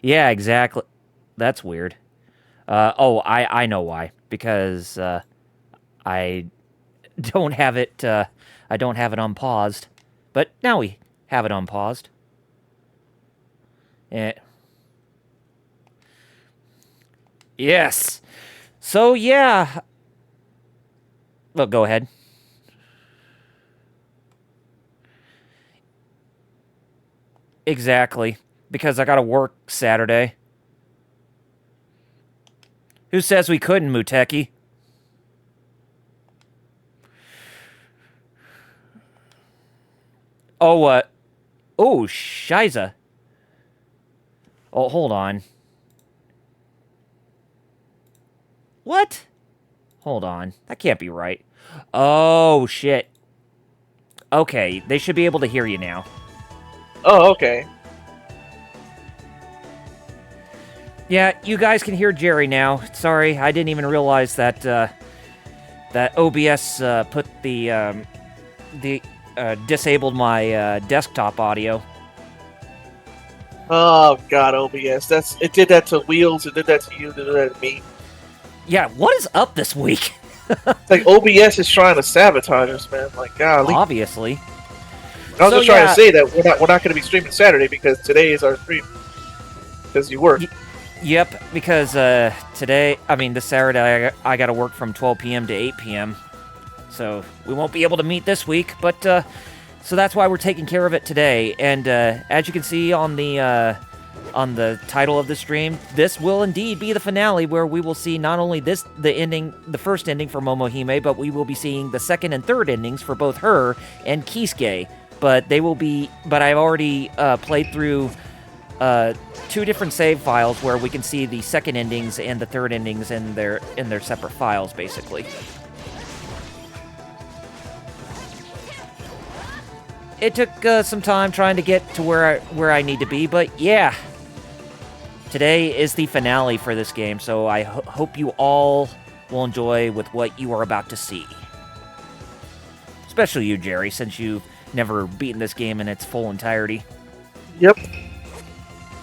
Yeah, exactly. That's weird. I know why. Because I don't have it. I don't have it unpaused. But now we have it unpaused. Eh, yes. So yeah. Well, go ahead. Exactly. Because I got to work Saturday. Who says we couldn't, Muteki? Oh, oh, Shiza. Oh, hold on. What? Hold on. That can't be right. Oh, shit. Okay, they should be able to hear you now. Oh, okay. Yeah, you guys can hear Jerry now. Sorry, I didn't even realize that that OBS put the disabled my desktop audio. Oh God, OBS. It did that to Wheels. It did that to you. It did that to me. Yeah, what is up this week? It's like OBS is trying to sabotage us, man. Like, golly. Obviously. I was So just trying to yeah, say that we're not going to be streaming Saturday because today is our stream because you work. yep. Because this Saturday I got to work from 12 p.m. to 8 p.m. So we won't be able to meet this week, but so that's why we're taking care of it today. And as you can see on the title of the stream, this will indeed be the finale where we will see not only the first ending for Momohime, but we will be seeing the second and third endings for both her and Kisuke. But I've already played through two different save files where we can see the second endings and the third endings in their separate files, basically. It took some time trying to get to where I need to be, but yeah. Today is the finale for this game, so I hope you all will enjoy with what you are about to see. Especially you, Jerry, since you've never beaten this game in its full entirety. Yep.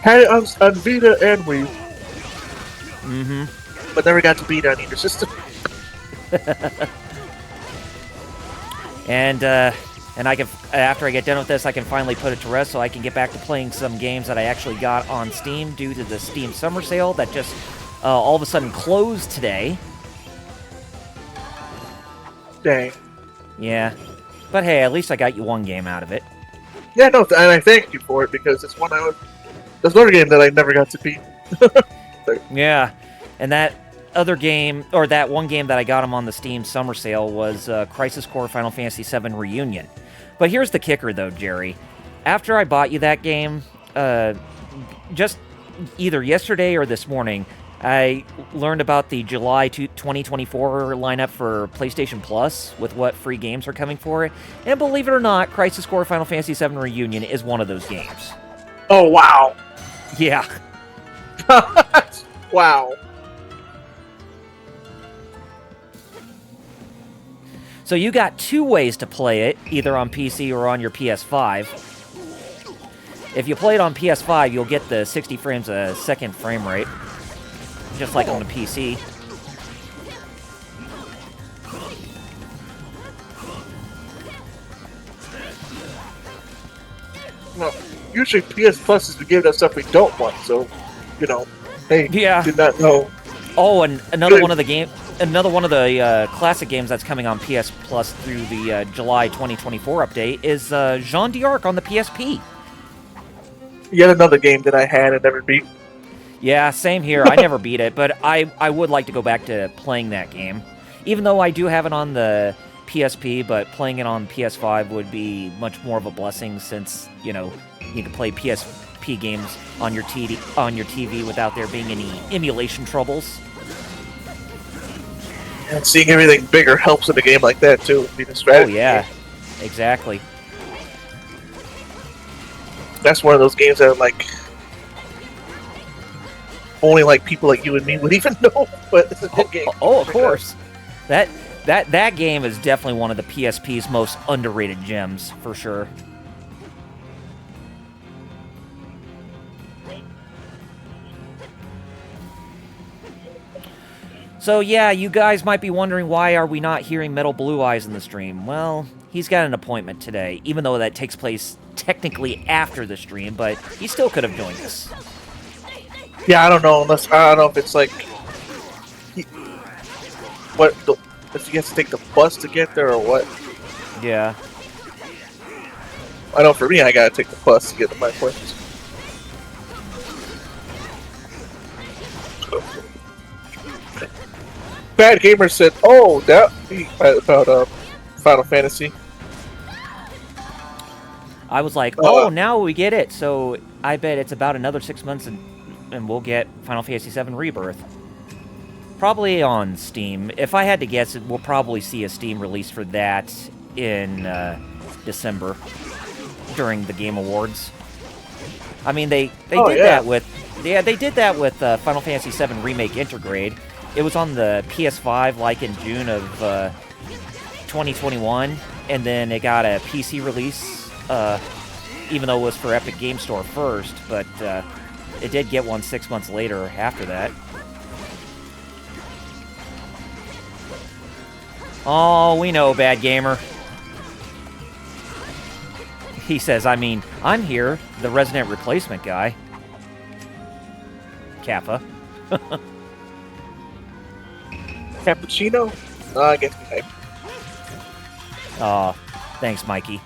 Had it on Vita and Wii. Mm-hmm. But never got to beat on either system. And I can, after I get done with this, I can finally put it to rest so I can get back to playing some games that I actually got on Steam due to the Steam Summer Sale that just all of a sudden closed today. Dang. Yeah. But hey, at least I got you one game out of it. Yeah, no, and I thank you for it because it's there's another game that I never got to beat. Yeah. And that other game, or that one game that I got him on the Steam Summer Sale was Crisis Core Final Fantasy VII Reunion. But here's the kicker, though, Jerry. After I bought you that game, just either yesterday or this morning, I learned about the July 2024 lineup for PlayStation Plus with what free games are coming for it. And believe it or not, Crisis Core Final Fantasy VII Reunion is one of those games. Oh, wow. Yeah. Wow. So you got two ways to play it, either on PC or on your PS5. If you play it on PS5, you'll get the 60 frames a second frame rate, just like on the PC. Well, usually PS Plus is to give us stuff we don't want, so, hey, Yeah. did not know. Oh, and another one of the classic games that's coming on PS Plus through the July 2024 update is Jean d'Arc on the PSP. Yet another game that I had and never beat. Yeah, same here. I never beat it, but I would like to go back to playing that game. Even though I do have it on the PSP, but playing it on PS5 would be much more of a blessing since, you can play PSP games on your TV without there being any emulation troubles. And seeing everything bigger helps in a game like that, too. Being a strategy Oh, yeah. game. Exactly. That's one of those games that, only, people like you and me would even know, but it's a good game. Oh, of course. That game is definitely one of the PSP's most underrated gems, for sure. So yeah, you guys might be wondering why are we not hearing Metal Blue Eyes in the stream. Well, he's got an appointment today, even though that takes place technically after the stream, but he still could have joined us. Yeah, I don't know. I don't know if it's like if he has to take the bus to get there or what. Yeah. I know for me, I gotta take the bus to get to my appointments. Bad Gamer said, "Oh, that about Final Fantasy." I was like, oh, now we get it. So I bet it's about another 6 months and we'll get Final Fantasy VII Rebirth. Probably on Steam. If I had to guess, we'll probably see a Steam release for that in December during the Game Awards. I mean, they did that with Final Fantasy VII Remake Intergrade. It was on the PS5 like in June of 2021, and then it got a PC release, even though it was for Epic Game Store first, but it did get one 6 months later after that. Oh, we know, Bad Gamer. He says, I mean, I'm here, the resident replacement guy. Kappa. Cappuccino? No, I guess okay. Aw, thanks, Mikey.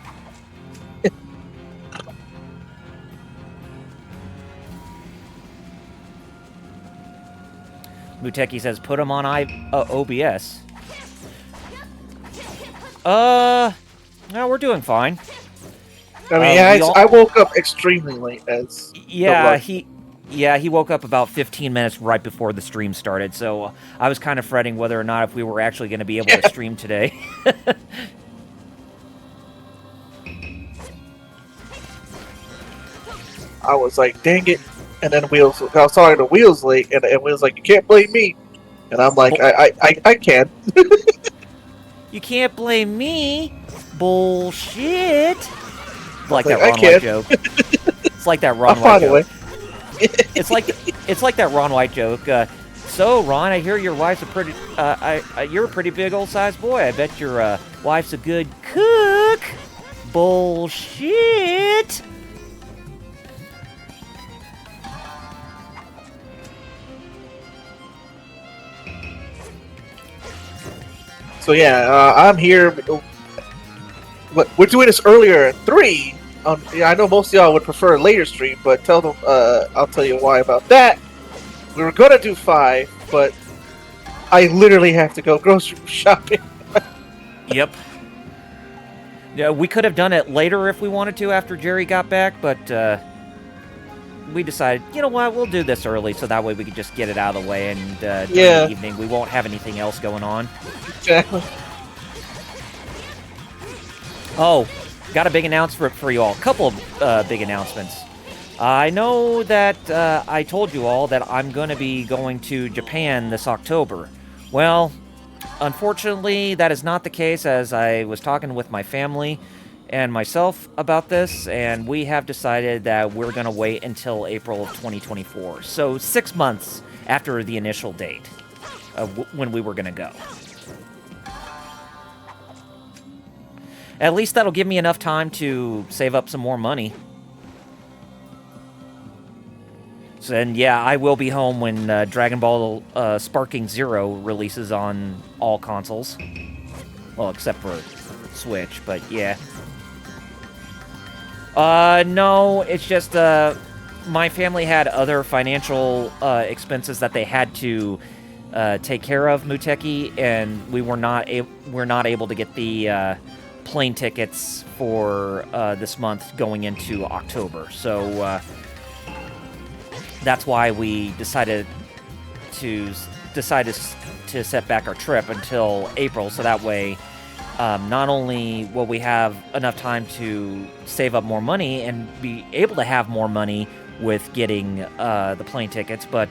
Muteki says, put him on OBS. No, we're doing fine. I mean, I woke up extremely late as... Yeah, he woke up about 15 minutes right before the stream started, so I was kind of fretting whether or not if we were actually going to be able to stream today. I was like, dang it. And then I was talking to Wheels late, and Wheels like, you can't blame me. And I'm like, I can. You can't blame me. Bullshit. Like that Ron White joke. It's like that Ron White joke. It's like that Ron White joke. So Ron, I hear your wife's a pretty you're a pretty big old sized boy. I bet your wife's a good cook. Bullshit. So yeah, I'm here. We're doing this earlier at 3. Yeah, I know most of y'all would prefer a later stream, but tell them. I'll tell you why about that. We were gonna do 5, but I literally have to go grocery shopping. Yep. Yeah, we could have done it later if we wanted to after Jerry got back, but we decided, you know what, we'll do this early so that way we could just get it out of the way, and during the evening we won't have anything else going on. Exactly. Oh, got a big announcement for you all. A couple of big announcements. I know that I told you all that I'm going to be going to Japan this October. Well, unfortunately, that is not the case, as I was talking with my family and myself about this, and we have decided that we're going to wait until April of 2024. So 6 months after the initial date of when we were going to go. At least that'll give me enough time to save up some more money. So, and yeah, I will be home when Dragon Ball Sparking Zero releases on all consoles. Well, except for Switch, but yeah. No, it's just my family had other financial expenses that they had to take care of, Muteki, and we're not able to get the plane tickets for this month going into October. So that's why we decided to set back our trip until April, so that way not only will we have enough time to save up more money and be able to have more money with getting the plane tickets, but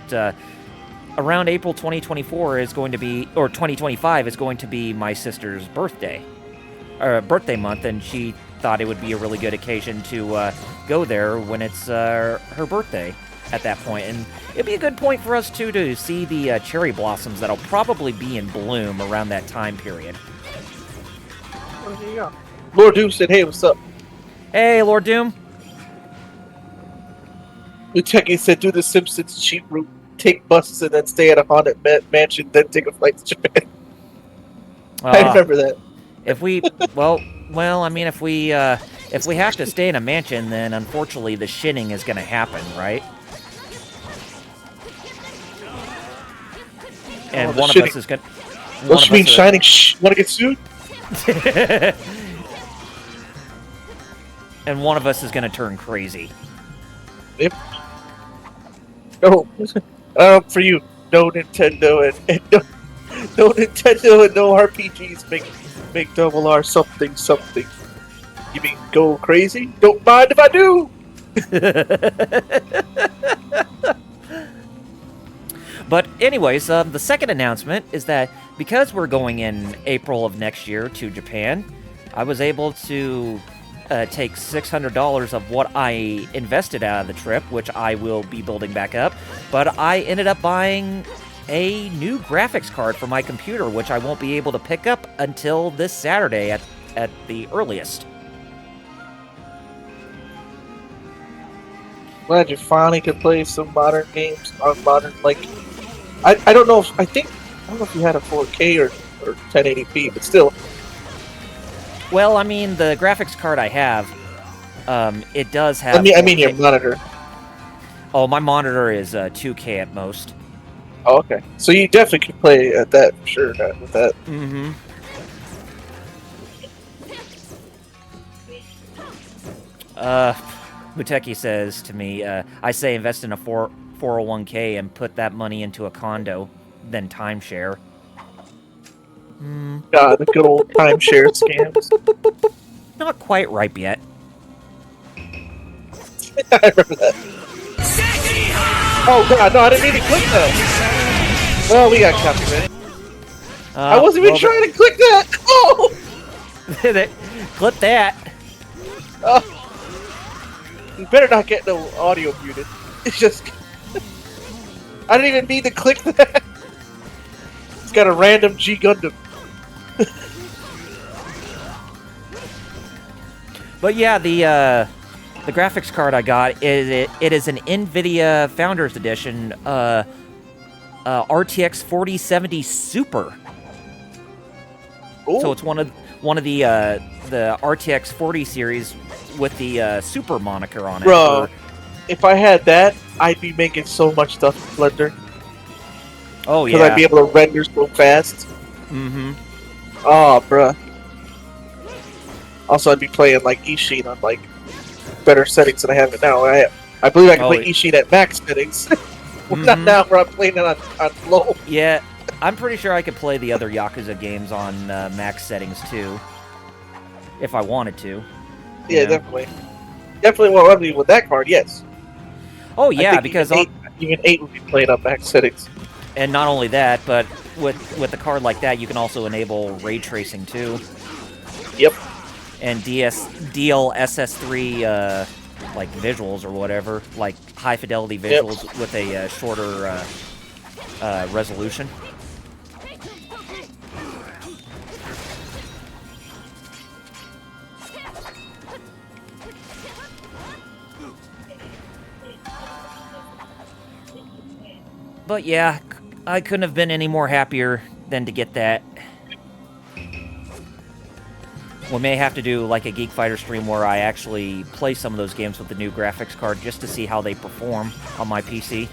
around April 2024 is going to be, or 2025 is going to be my sister's birthday month, and she thought it would be a really good occasion to go there when it's her birthday. at that point, and it'd be a good point for us too to see the cherry blossoms that'll probably be in bloom around that time period. Oh, there you go. Lord Doom said, "Hey, what's up?" Hey, Lord Doom. Uteki said, "Do the Simpsons cheap route, take buses, and then stay at a haunted mansion, then take a flight to Japan." I remember that. If we, well, I mean, if we have to stay in a mansion, then unfortunately the shitting is going to happen, right? And one of us is going. What you mean, shining? Want to get sued? And one of us is going to turn crazy. Yep. For you, no Nintendo and no Nintendo and no RPGs make double R something. You mean go crazy? Don't mind if I do. But anyways, the second announcement is that because we're going in April of next year to Japan, I was able to take $600 of what I invested out of the trip, which I will be building back up, but I ended up buying a new graphics card for my computer, which I won't be able to pick up until this Saturday at the earliest. Glad you finally could play some modern games on modern, like, I don't know if, I don't know if you had a 4K or 1080p, but still. Well, I mean, the graphics card I have, it does have... I mean your monitor. Oh, my monitor is 2K at most. Oh, okay. So you definitely can play at that, for sure, with that. Mm-hmm. Muteki says to me, I say invest in a 401k and put that money into a condo, then timeshare. God, the good old timeshare scams. Not quite ripe yet. I remember that. Oh god, no, I didn't mean to click that. Well, we got copyright. I wasn't even trying to click that. Oh! Clip that. You better not get no audio muted. It's just... I didn't even mean to click that. It's got a random G Gundam. But yeah, the graphics card I got it is an NVIDIA Founders Edition RTX 4070 Super. Ooh. So it's one of the RTX 40 series with the Super moniker on it. Bro, if I had that, I'd be making so much stuff in Blender. Oh yeah. Because I'd be able to render so fast. Mm-hmm. Oh, bruh. Also, I'd be playing like Ishin on like better settings than I have it now. I believe I can play Ishin at max settings. Not now, where I'm playing it on low. Yeah, I'm pretty sure I could play the other Yakuza games on max settings too, if I wanted to. Yeah, definitely. Definitely will run me with that card, yes. Oh yeah, because even 8 would be playing on max settings. And not only that, but with a card like that, you can also enable ray tracing too. Yep. And DLSS3 like visuals or whatever, like high fidelity visuals with a shorter resolution. But yeah, I couldn't have been any more happier than to get that. We may have to do like a Geek Fighter stream where I actually play some of those games with the new graphics card just to see how they perform on my PC.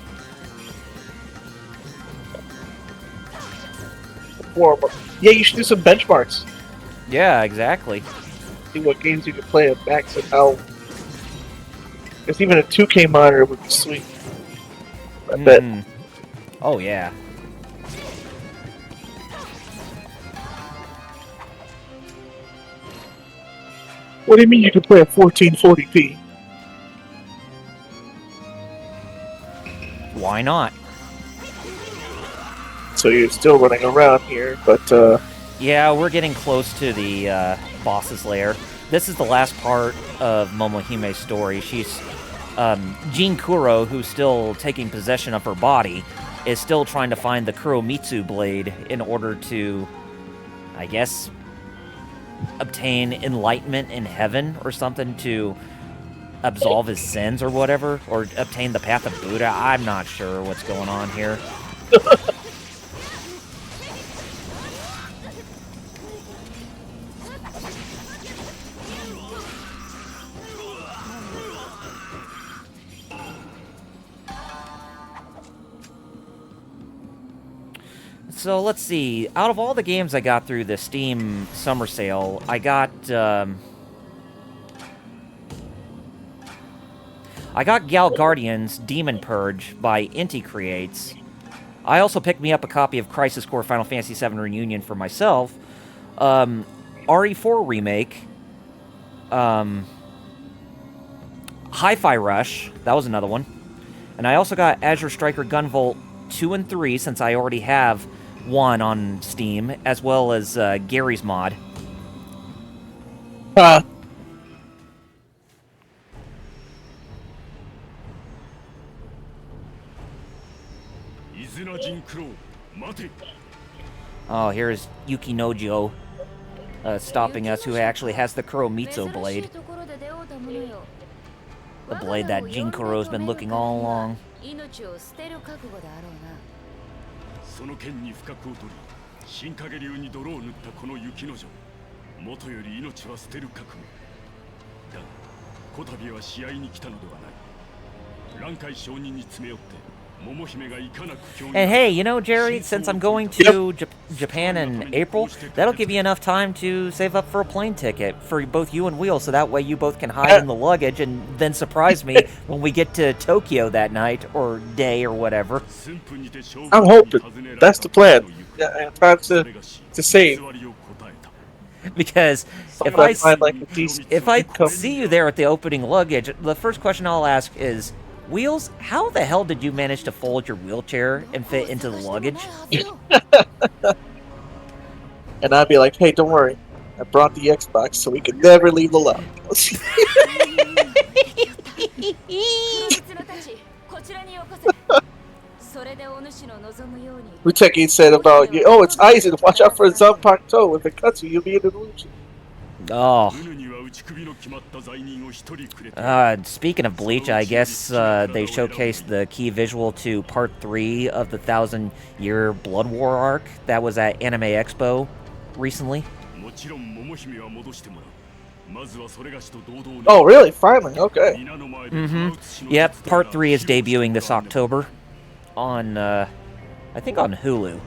Yeah, you should do some benchmarks. Yeah, exactly. See what games you can play at max and how. Because even a 2K monitor would be sweet. I bet. Oh, yeah. What do you mean you can play at 1440p? Why not? So you're still running around here, but yeah, we're getting close to the boss's lair. This is the last part of Momohime's story. She's Jin Kuro, who's still taking possession of her body, is still trying to find the Kuromitsu blade in order to, I guess, obtain enlightenment in heaven or something to absolve his sins or whatever, or obtain the path of Buddha. I'm not sure what's going on here. So let's see. Out of all the games I got through the Steam Summer Sale, I got Gal Guardian's Demon Purge by Inti Creates. I also picked me up a copy of Crisis Core Final Fantasy VII Reunion for myself. RE4 Remake. Hi-Fi Rush. That was another one. And I also got Azure Striker Gunvolt 2 and 3, since I already have 1 on Steam, as well as Gary's mod. Oh, here's Yuki Nojo stopping us, who actually has the Kuromitsu blade. The blade that Jin Kuro's been looking all along. And hey, you know, Jerry, since I'm going to Japan in April, that'll give you enough time to save up for a plane ticket for both you and Wheel, so that way you both can hide in the luggage and then surprise me when we get to Tokyo that night or day or whatever. I'm hoping. That's the plan. Yeah, I have time to save. Because if I see you there at the opening luggage, the first question I'll ask is, Wheels, how the hell did you manage to fold your wheelchair and fit into the luggage? And I'd be like, hey, don't worry. I brought the Xbox so we could never leave the lounge. Muteki said about you, oh, it's Aizen. Watch out for a Zanpakuto. If it cuts you, you'll be in an illusion. Oh. Speaking of Bleach, I guess they showcased the key visual to Part 3 of the 1,000-year Blood War arc that was at Anime Expo recently. Oh, really? Finally? Okay. Mm-hmm. Yep, Part 3 is debuting this October on, I think on Hulu.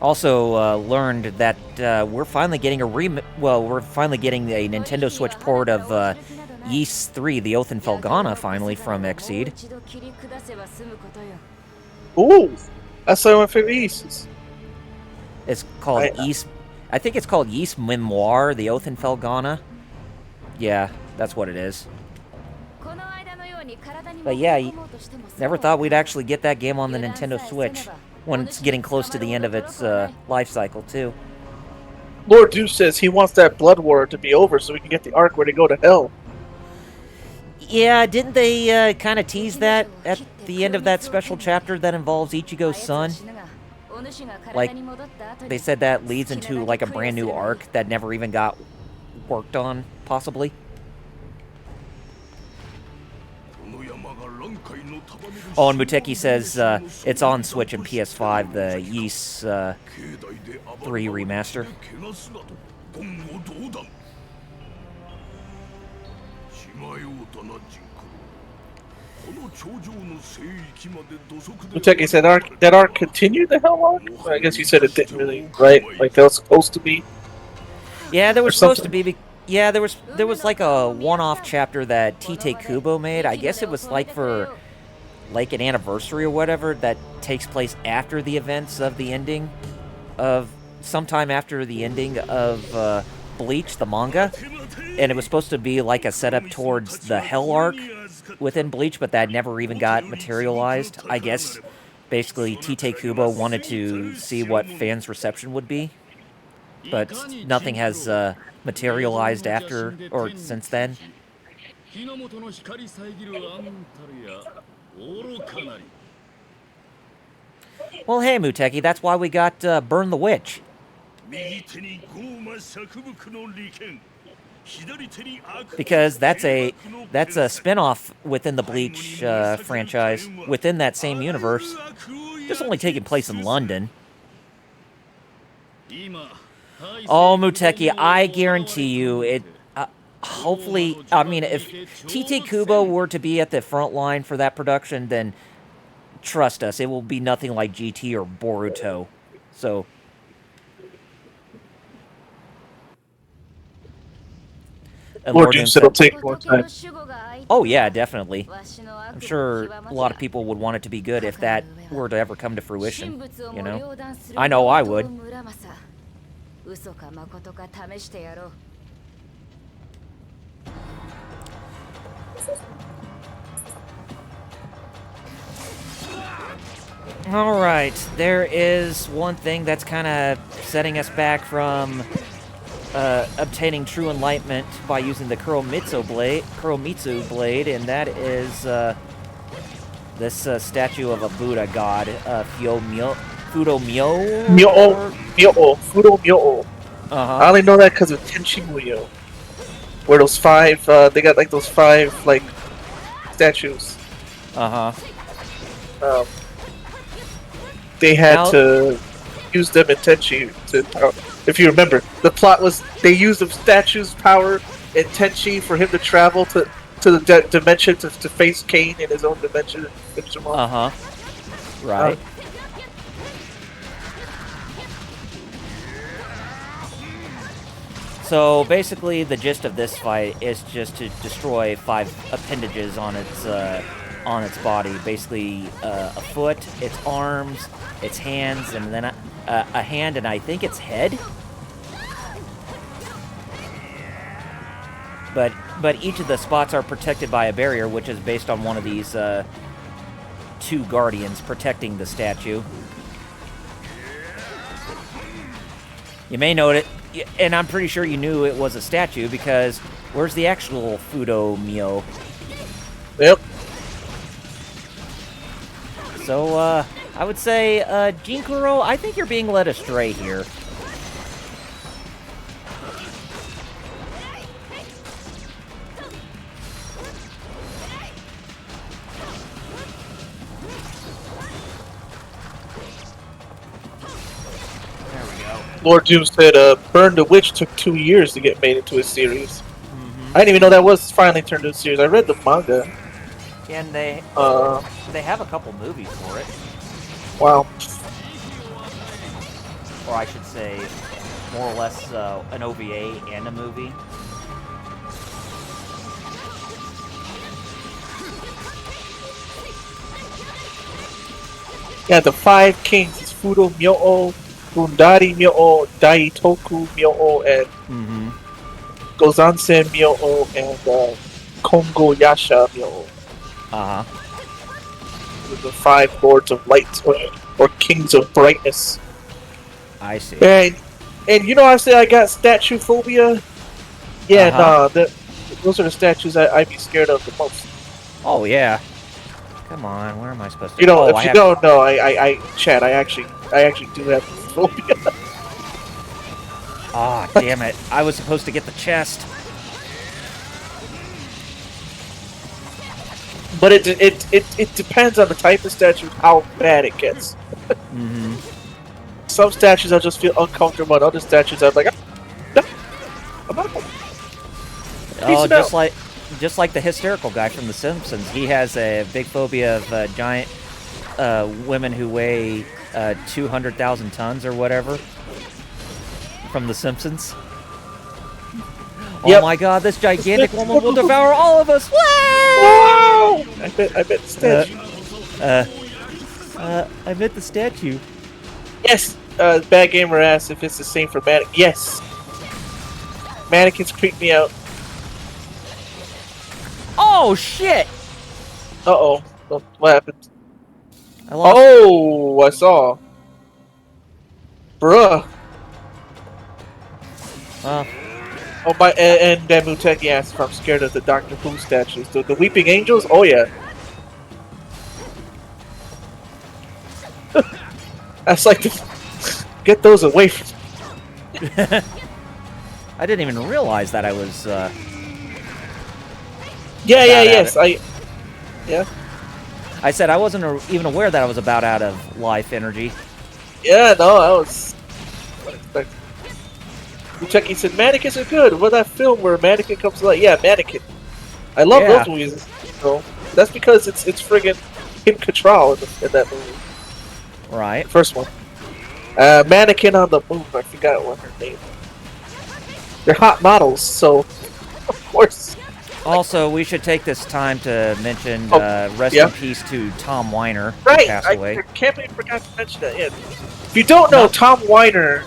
Also learned that we're finally getting a Nintendo Switch port of Ys 3, the Oath and Felghana, finally from Exceed. Ooh, that's one of my favorite Ys. It's called Ys. I think it's called Ys Memoir, the Oath and Felghana. Yeah, that's what it is. But yeah, never thought we'd actually get that game on the Nintendo Switch when it's getting close to the end of its life cycle, too. Lord Deuce says he wants that Blood War to be over so we can get the arc where they go to hell. Yeah, didn't they kind of tease that at the end of that special chapter that involves Ichigo's son? Like, they said that leads into, like, a brand new arc that never even got worked on, possibly. Oh, and Muteki says it's on Switch and PS5, the Ys 3 remaster. Muteki said that arc continued the hell arc? I guess you said it didn't really, right? Like that was supposed to be? Yeah, there was supposed to be... Yeah, there was like a one-off chapter that Tite Kubo made. I guess it was like for like an anniversary or whatever that takes place after the events of the ending of sometime after the ending of Bleach, the manga, and it was supposed to be like a setup towards the Hell arc within Bleach, but that never even got materialized. I guess basically Tite Kubo wanted to see what fans' reception would be, but nothing has materialized after or since then. Well, hey, Muteki, that's why we got Burn the Witch. Because that's a spin-off within the Bleach franchise, within that same universe, just only taking place in London. Oh, Muteki, I guarantee you, it. Hopefully, I mean, if Tite Kubo were to be at the front line for that production, then trust us, it will be nothing like GT or Boruto. So. And Lord Doom said it'll take more time. Oh yeah, definitely. I'm sure a lot of people would want it to be good if that were to ever come to fruition, you know? I know I would. Alright, there is one thing that's kind of setting us back from obtaining true enlightenment by using the Kuromitsu blade, and that is this statue of a Buddha god, Fudo Myo? Fudo Myo. I only know that because of Tenchi Muyo. Where those five, they got like those five, like, statues. They had to use them in Tenchi to, if you remember, the plot was they used the statue's power in Tenchi for him to travel to the dimension to face Kane in his own dimension and finish him off. Right. So basically, the gist of this fight is just to destroy 5 appendages on its body. Basically, a foot, its arms, its hands, and then a hand, and I think its head. But each of the spots are protected by a barrier, which is based on one of these 2 guardians protecting the statue. You may note it, and I'm pretty sure you knew it was a statue, because where's the actual Fudo Myo? Yep. So, I would say, Jinkuro, I think you're being led astray here. Lord Doom said, Burn the Witch took 2 years to get made into a series. I didn't even know that was finally turned into a series. I read the manga. And they have a couple movies for it. Wow. Or I should say, more or less an OVA and a movie. Yeah, the 5 kings is Fudo Myo, Bundari Myo, Daitoku Myo, and Gozansen Myo, and Kongo Yasha Myo. The 5 lords of light, or kings of brightness. I see. And you know I said I got statue phobia? Yeah, nah, those are the statues I'd be scared of the most. Oh, yeah. Come on, where am I supposed to... You know, if you don't know, Chad, I actually do have phobia. Ah, damn it. I was supposed to get the chest. But it depends on the type of statue, how bad it gets. Some statues I just feel uncomfortable, and other statues I'm like, I'm not. Oh, just like the hysterical guy from The Simpsons. He has a big phobia of giant women who weigh 200,000 tons or whatever. From The Simpsons. Oh my god, this gigantic woman will devour all of us! Wow! I bet the statue. I bet the statue. Yes! Bad Gamer asked if it's the same for mannequins. Yes! Mannequins creep me out. Oh, shit! Uh-oh. What happened? I lost. Oh, I saw. Bruh. Well, Oh, and Muteki asked if I'm scared of the Doctor Who statues. The Weeping Angels? Oh, yeah. That's like, get those away from I didn't even realize that I was. yes. Yeah. I said I wasn't even aware that I was about out of life energy. Yeah, no, I was unexpected. Muteki said, Mannequins are good. What that film where a mannequin comes to life? Yeah, Mannequin. I love Yeah. those movies. So that's because it's friggin' Kim Cattrall in that movie. Right. The first one. Mannequin on the Move. I forgot what her name is. They're hot models, so of course. Also, we should take this time to mention rest yeah. in peace to Tom Weiner, who Right, passed away. I can't believe I forgot to mention that. Yeah. If you don't know, No. Tom Weiner.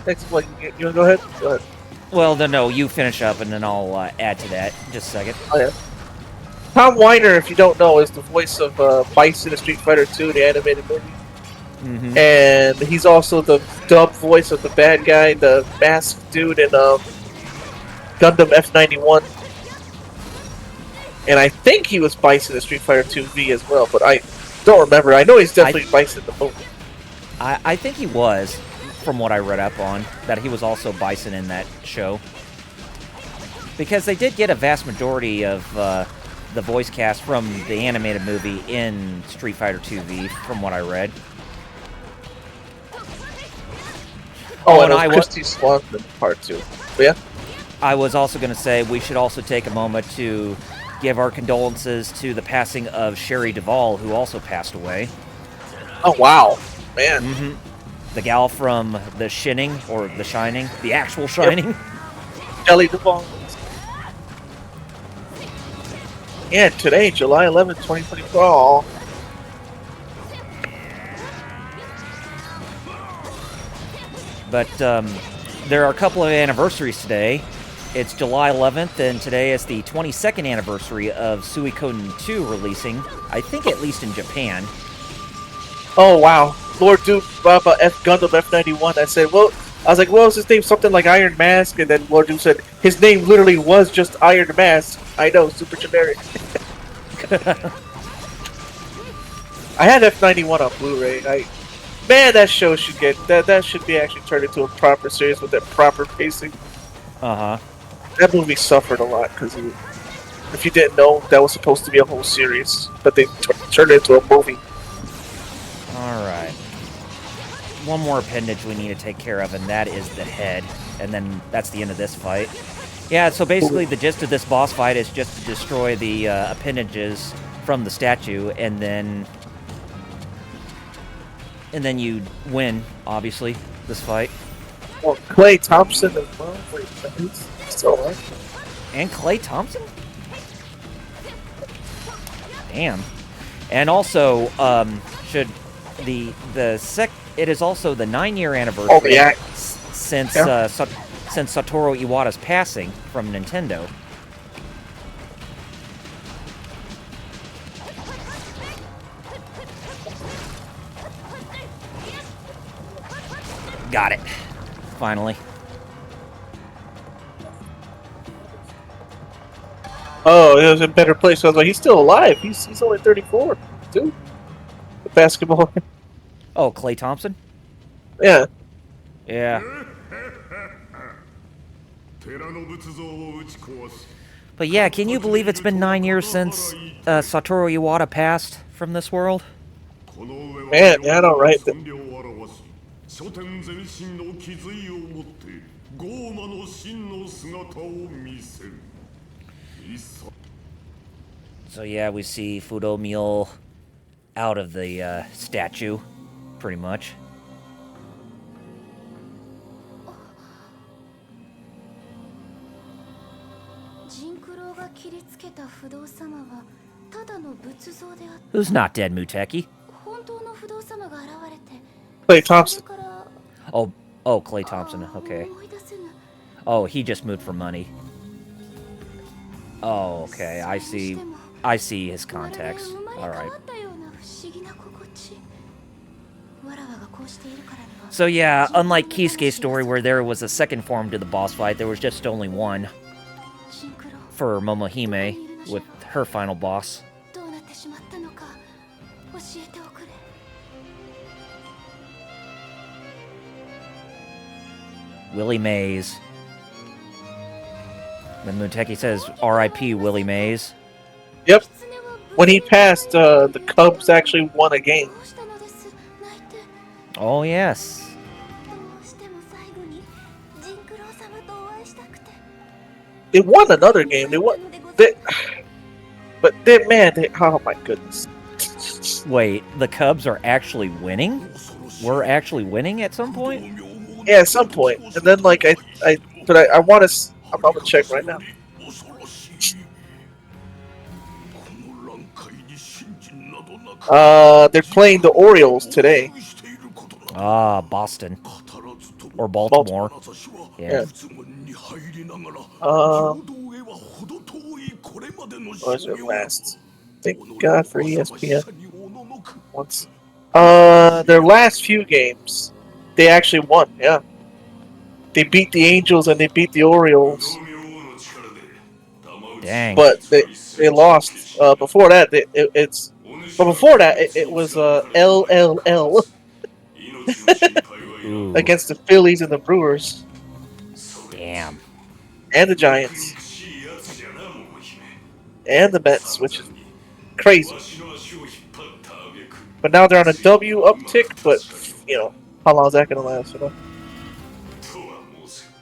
Next one, you wanna go ahead? Go ahead. Well, no, you finish up, and then I'll add to that. Just a second. Oh yeah. Tom Weiner, if you don't know, is the voice of Bison in Street Fighter 2, the animated movie. Mm-hmm. And he's also the dub voice of the bad guy, the masked dude in Gundam F91. And I think he was Bison in Street Fighter 2V as well, but I don't remember. I know he's definitely Bison in the movie. I think he was, from what I read up on, that he was also Bison in that show. Because they did get a vast majority of the voice cast from the animated movie in Street Fighter 2V, from what I read. Oh, and Christy Swanson part 2. But yeah. I was also going to say we should also take a moment to give our condolences to the passing of Sherry Duvall, who also passed away. Oh, wow. Man. Mm-hmm. The gal from The Shining, or The Shining, the actual Shining. Yep. Shelley Duvall. Yeah, today, July 11th, 2024. But there are a couple of anniversaries today. It's July 11th, and today is the 22nd anniversary of Suikoden 2 releasing, I think at least in Japan. Oh, wow. Lord Duke, Baba F. Gundam F91. I said, well, I was like, what was his name? Something like Iron Mask. And then Lord Duke said, his name literally was just Iron Mask. I know, super generic. I had F91 on Blu-ray. Man, that show should get that should be actually turned into a proper series with that proper pacing. Uh-huh. That movie suffered a lot because if you didn't know, that was supposed to be a whole series, but they turned it into a movie. All right. One more appendage we need to take care of, and that is the head. And then that's the end of this fight. Yeah, so basically the gist of this boss fight is just to destroy the appendages from the statue, and then you win, obviously, this fight. Well, Clay Thompson as well. Wait, he's still alive. And Clay Thompson? Damn. And also, it is also the 9-year anniversary since Satoru Iwata's passing from Nintendo. Got it. Finally. Oh, it was in a better place. I was like, he's still alive. He's only 34, too. The basketball. Oh, Clay Thompson? Yeah. Yeah. But yeah, can you believe it's been 9 years since Satoru Iwata passed from this world? Man, yeah, I know, right? So yeah, we see Fudo Mule out of the statue, pretty much. Who's not dead, Muteki? Clay Thompson. Oh, Clay Thompson, okay. Oh, he just moved for money. Oh, okay, I see his context. Alright. So yeah, unlike Kisuke's story where there was a second form to the boss fight, there was just only one for Momohime with her final boss. Willie Mays. Then Muteki says, R.I.P. Willie Mays. Yep. When he passed, the Cubs actually won a game. Oh, yes. They won another game. They won. Oh my goodness. Wait, the Cubs are actually winning? We're actually winning at some point? Yeah, at some point. And then, like, I want to. I'm gonna check right now. They're playing the Orioles today. Ah, Boston. Or Baltimore. Yeah. What's their last? Thank God for ESPN. Their last few games, they actually won. Yeah. They beat the Angels and they beat the Orioles. Dang. But they lost. Before that, it was LLL against the Phillies and the Brewers. Damn. And the Giants. And the Mets, which is crazy. But now they're on a W uptick, but, you know, how long is that going to last, you know?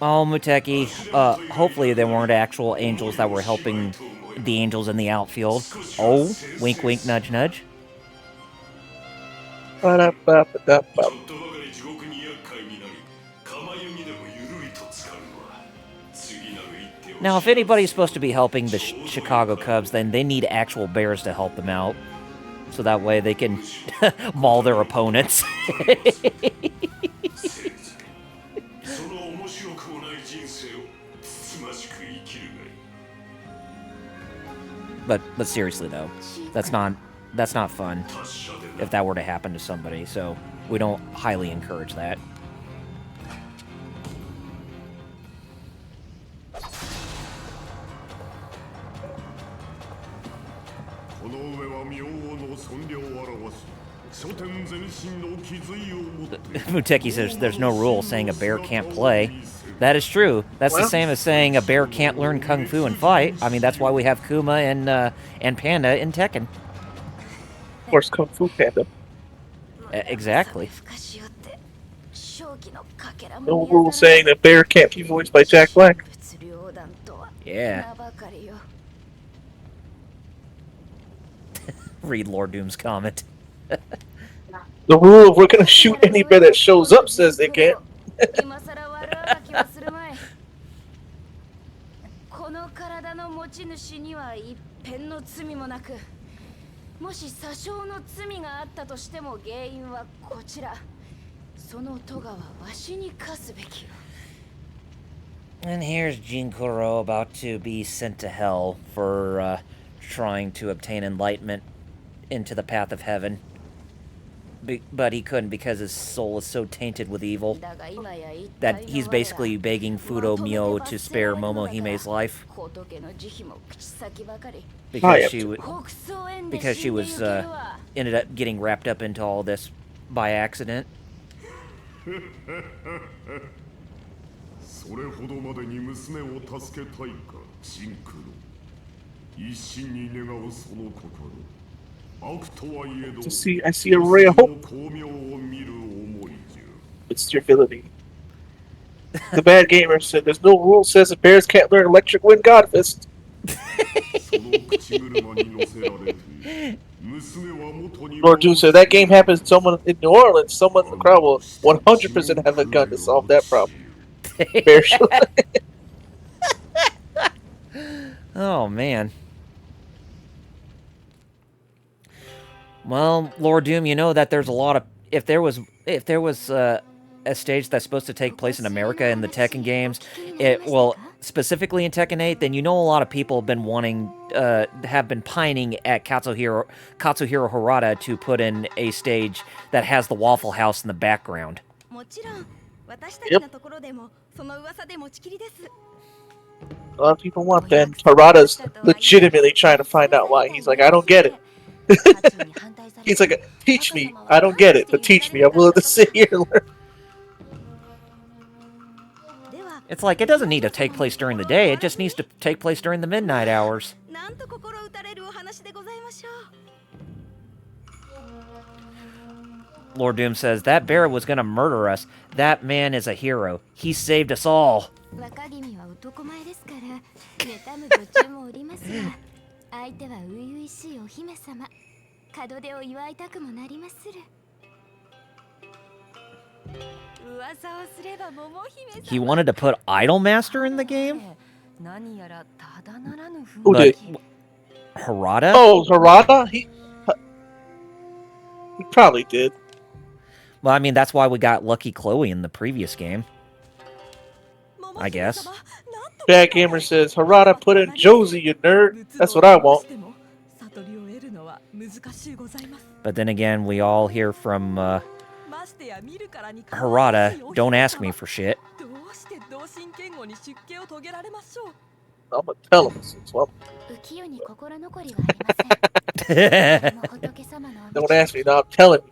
Oh, Muteki, hopefully they weren't actual angels that were helping the Angels in the outfield. Oh, wink, wink, nudge, nudge. Now, if anybody's supposed to be helping the Chicago Cubs, then they need actual bears to help them out. So that way they can maul their opponents. But seriously though, that's not fun if that were to happen to somebody, so we don't highly encourage that. Muteki says there's no rule saying a bear can't play. That is true. That's the same as saying a bear can't learn kung fu and fight. I mean, that's why we have Kuma and Panda in Tekken. Of course, Kung Fu Panda. Exactly. No rule saying a bear can't be voiced by Jack Black. Yeah. Read Lord Doom's comment. The rule of we're gonna shoot any bear that shows up says they can't. And here's Jinkuro about to be sent to hell for trying to obtain enlightenment into the path of heaven. But he couldn't because his soul is so tainted with evil that he's basically begging Fudo Myo to spare Momohime's life because she was ended up getting wrapped up into all this by accident. I see a ray of hope. It's your ability. The bad gamer said there's no rule says the bears can't learn electric wind god fist. Lord Doom said that game happens to someone in New Orleans, someone in the crowd will 100% have a gun to solve that problem. Oh man. Well, Lord Doom, you know that there's a lot of if there was a stage that's supposed to take place in America in the Tekken games, specifically in Tekken 8, then you know a lot of people have been have been pining at Katsuhiro Harada to put in a stage that has the Waffle House in the background. Yep. A lot of people want that. And Harada's legitimately trying to find out why. He's like, I don't get it. He's like, teach me. I don't get it, but teach me. I'm willing to sit here and learn. It's like, it doesn't need to take place during the day, it just needs to take place during the midnight hours. Lord Doom says, that bear was gonna murder us. That man is a hero. He saved us all. He wanted to put Idolmaster in the game? Who did? Harada? Oh, Harada? He probably did. Well, I mean, that's why we got Lucky Chloe in the previous game. I guess. Bad Gamer says, Harada put in Josie, you nerd. That's what I want. But then again, we all hear from Harada, don't ask me for shit. I'm gonna tell him this. Don't ask me, no, I'm telling you.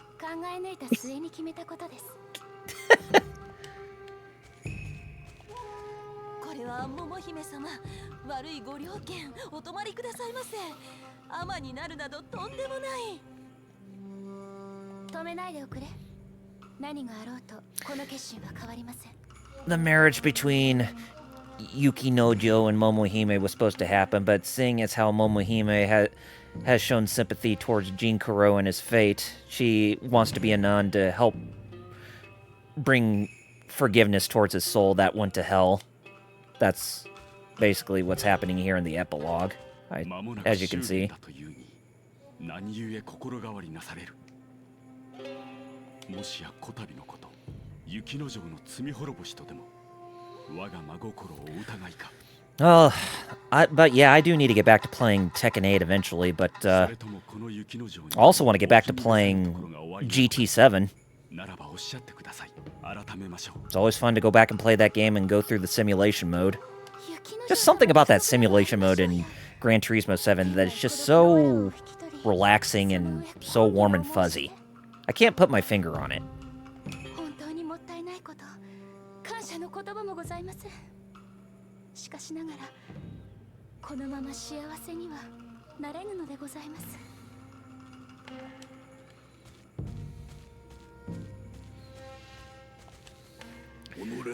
The marriage between Yuki Nojo and Momohime was supposed to happen, but seeing as how Momohime has shown sympathy towards Jin Kuro and his fate, she wants to be a nun to help bring forgiveness towards his soul that went to hell. That's basically what's happening here in the epilogue, as you can see. Oh, but yeah, I do need to get back to playing Tekken 8 eventually, but I also want to get back to playing GT7. It's always fun to go back and play that game and go through the simulation mode. Just something about that simulation mode in Gran Turismo 7 that is just so relaxing and so warm and fuzzy. I can't put my finger on it.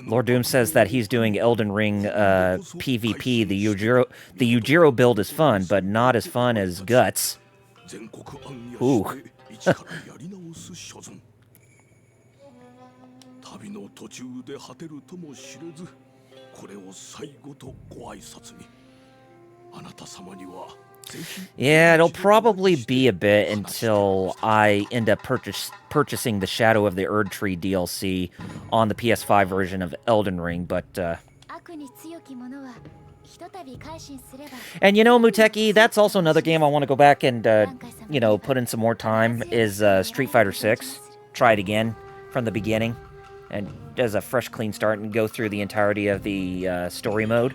Lord Doom says that he's doing Elden Ring PvP. The Yujiro build is fun, but not as fun as Guts. Ooh. Yeah, it'll probably be a bit until I end up purchasing the Shadow of the Erd Tree DLC on the PS5 version of Elden Ring, but and you know, Muteki, that's also another game I want to go back and you know, put in some more time, is Street Fighter 6. Try it again from the beginning and as a fresh clean start and go through the entirety of the story mode.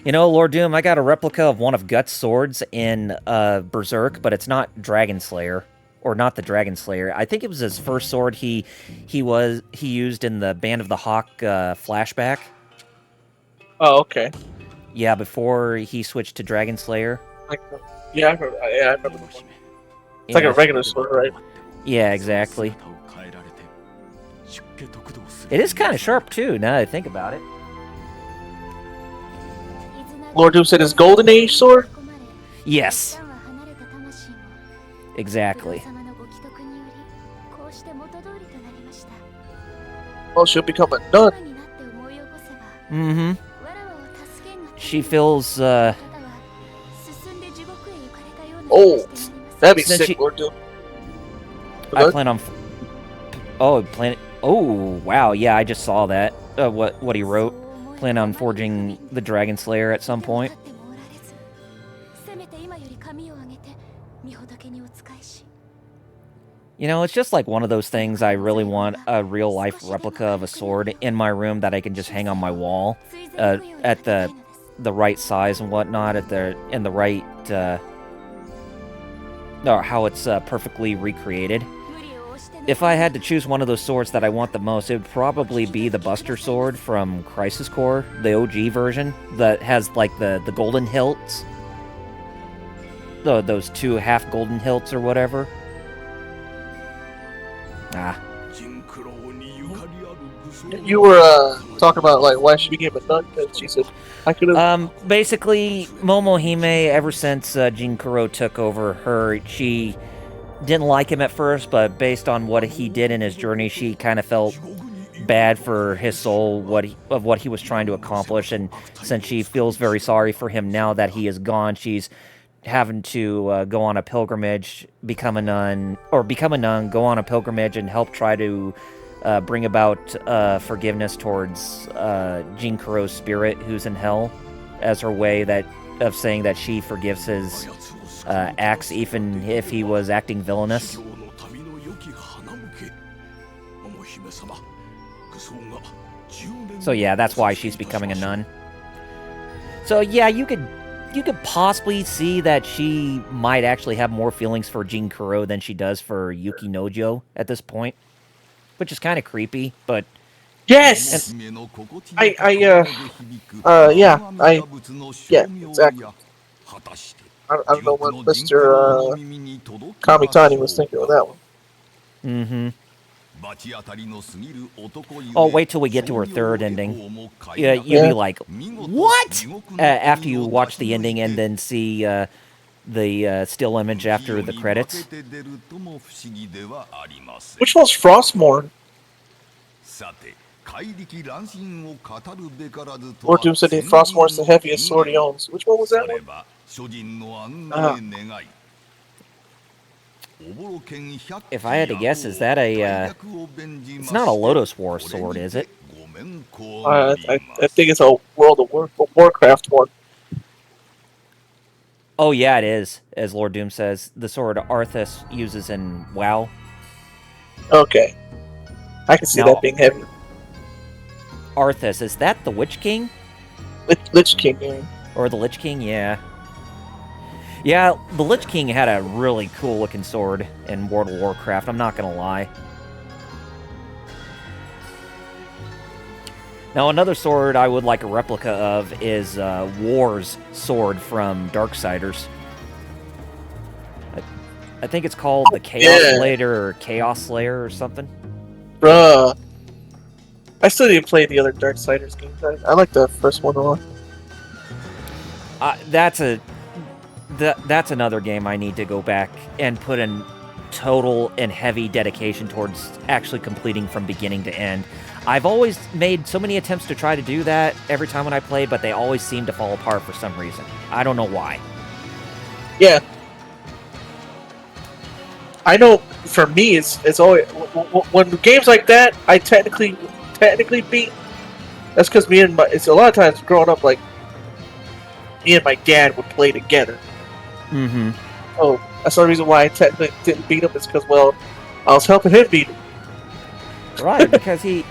You know, Lord Doom, I got a replica of one of Guts' swords in Berserk, but it's not Dragon Slayer, or not the Dragon Slayer. I think it was his first sword he used in the Band of the Hawk flashback. Oh, okay. Yeah, before he switched to Dragon Slayer. Yeah, I remember. It's like a regular sword, right? Yeah, exactly. It is kind of sharp, too, now that I think about it. Lord Doom said his Golden Age sword? Yes. Exactly. Well, she'll become a nun. Mm-hmm. She feels, old. That'd be Since sick, Lord Doom. I plan on. Oh, wow. Yeah, I just saw that. What he wrote. Plan on forging the Dragon Slayer at some point. You know, it's just like one of those things. I really want a real life replica of a sword in my room that I can just hang on my wall, at the right size and whatnot, in the right or how it's perfectly recreated. If I had to choose one of those swords that I want the most, it would probably be the Buster Sword from Crisis Core, the OG version, that has, like, the golden hilts. Those 2 half golden hilts or whatever. You were talking about like why she became a nun, and she said, "I could have." Basically, Momohime, ever since Jinkuro took over her, she didn't like him at first, but based on what he did in his journey, she kind of felt bad for his soul, what he was trying to accomplish, and since she feels very sorry for him now that he is gone, she's having to go on a pilgrimage, become a nun, go on a pilgrimage, and help try to bring about forgiveness towards Jinkuro's spirit, who's in hell, as her way of saying that she forgives his acts, even if he was acting villainous. So yeah, that's why she's becoming a nun. So yeah, you could possibly see that she might actually have more feelings for Jinkuro than she does for Yuki Nojo at this point, which is kind of creepy, but Yes. Yeah, exactly. I don't know what Mr. Kamitani was thinking of that one. Mm-hmm. Oh, wait till we get to her third ending. Yeah, you'd be like, what? After you watch the ending and then see the still image after the credits. Which one's Frostmourne? Lord Doom said Frostmourne's the heaviest sword he owns. Which one was that one? If I had to guess, is that it's not a Lotus War sword, is it? I think it's a World of Warcraft one. Oh yeah, it is, as Lord Doom says. The sword Arthas uses in WoW. Okay. I can see that being heavy. Arthas, is that the Witch King? Lich King, yeah. Or the Lich King, yeah. Yeah, the Lich King had a really cool looking sword in World of Warcraft, I'm not gonna lie. Now, another sword I would like a replica of is War's sword from Darksiders. I think it's called the Chaos Slayer or Chaos Slayer or something. Bruh. I still didn't play the other Darksiders games. I like the first one a lot. That's another game I need to go back and put in total and heavy dedication towards actually completing from beginning to end. I've always made so many attempts to try to do that every time when I play, but they always seem to fall apart for some reason. I don't know why. Yeah. I know for me, it's always when games like that I technically beat. That's because it's a lot of times growing up, like me and my dad would play together. Mm-hmm. Oh, that's the reason why I technically didn't beat him. Is because I was helping him beat him. Right, because he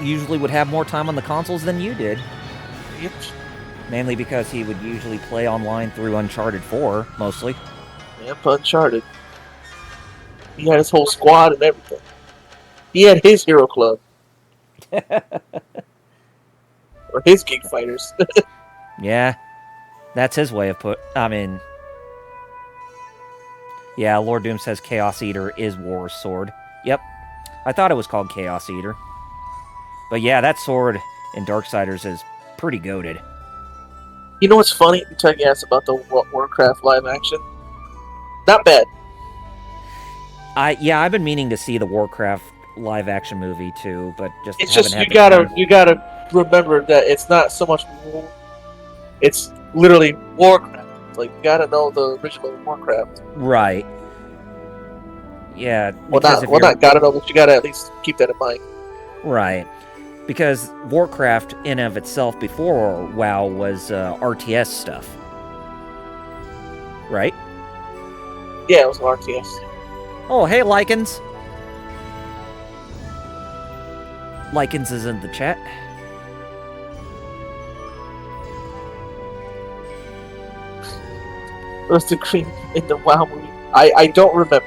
usually would have more time on the consoles than you did. Yep. Mainly because he would usually play online through Uncharted 4, mostly. Yep, Uncharted. He had his whole squad and everything. He had his hero club. Or his geek fighters. Yeah. That's his way of yeah, Lord Doom says Chaos Eater is War's sword. Yep. I thought it was called Chaos Eater. But yeah, that sword in Darksiders is pretty goated. You know what's funny? You tell you asked about the Warcraft live action. Not bad. I've been meaning to see the Warcraft live action movie too, but it's just you gotta remember that it's not so much. It's literally Warcraft. Like, you gotta know the original Warcraft. Right. Yeah, Well, because if not you're gotta know, but you gotta at least keep that in mind. right, because Warcraft in and of itself before WoW was RTS stuff, right? Yeah, it was an RTS. Oh, hey, Lycans. Lycans is in the chat. What's the green in the WoW movie? I don't remember.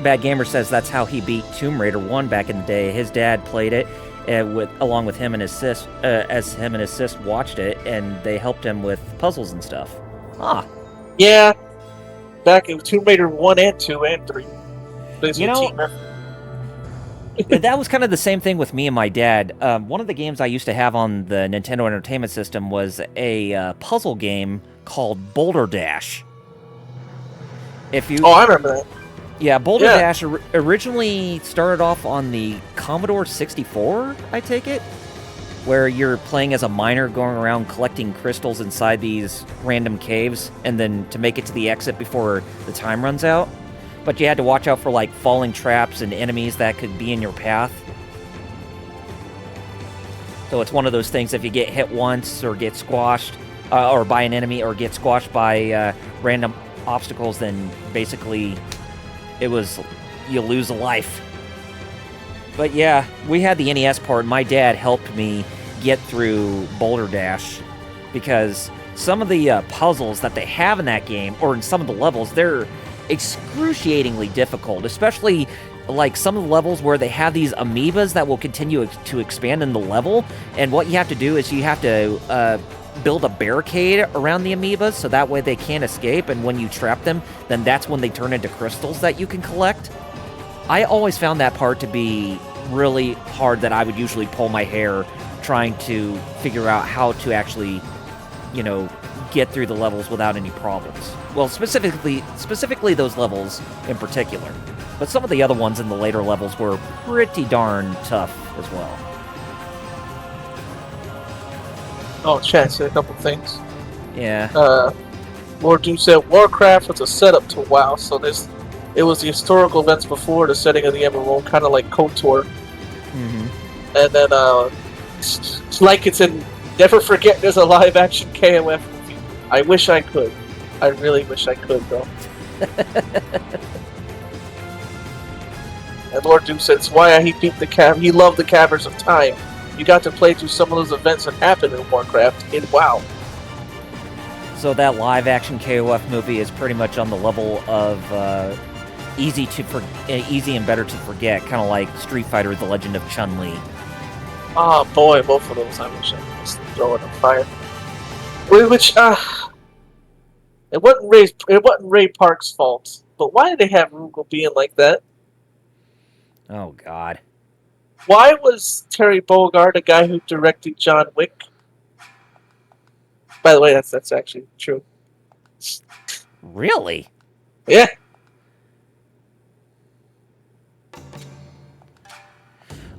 Bad Gamer says that's how he beat Tomb Raider 1 back in the day. His dad played it along with him and his sis, as him and his sis watched it, and they helped him with puzzles and stuff. Ah. Yeah, back in Tomb Raider 1 and 2 and 3. You know, that was kind of the same thing with me and my dad. One of the games I used to have on the Nintendo Entertainment System was a puzzle game called Boulder Dash. Oh, I remember that. Yeah, Boulder Dash originally started off on the Commodore 64, I take it, where you're playing as a miner going around collecting crystals inside these random caves, and then to make it to the exit before the time runs out. But you had to watch out for, like, falling traps and enemies that could be in your path. So it's one of those things, if you get hit once or get squashed, or by an enemy, or get squashed by random obstacles, then basically you lose a life. But yeah, we had the NES part. My dad helped me get through Boulder Dash because some of the puzzles that they have in that game, or in some of the levels, they're excruciatingly difficult, especially like some of the levels where they have these amoebas that will continue to expand in the level, and what you have to do is you have to build a barricade around the amoebas so that way they can't escape, and when you trap them, then that's when they turn into crystals that you can collect. I always found that part to be really hard, that I would usually pull my hair trying to figure out how to actually, get through the levels without any problems. Well, specifically those levels in particular. But some of the other ones in the later levels were pretty darn tough as well. Oh, chat said a couple things. Yeah. Lord Doom said Warcraft was a setup to WoW, so it was the historical events before the setting of the MMO, kind of like KOTOR. Mm-hmm. And then, it's like it's in Never Forget there's a live-action KOF movie. I wish I could. I really wish I could, though. And Lord Doom said it's why he beat he loved the Caverns of Time. You got to play through some of those events that happened in Warcraft in WoW. So that live-action KOF movie is pretty much on the level of easy and better to forget, kind of like Street Fighter: The Legend of Chun-Li. Oh boy, both of those I wish I could just throw it on fire. Which it wasn't Ray Park's fault, but why did they have Rugal being like that? Oh God. Why was Terry Bogard the guy who directed John Wick? By the way, that's actually true. Really? Yeah.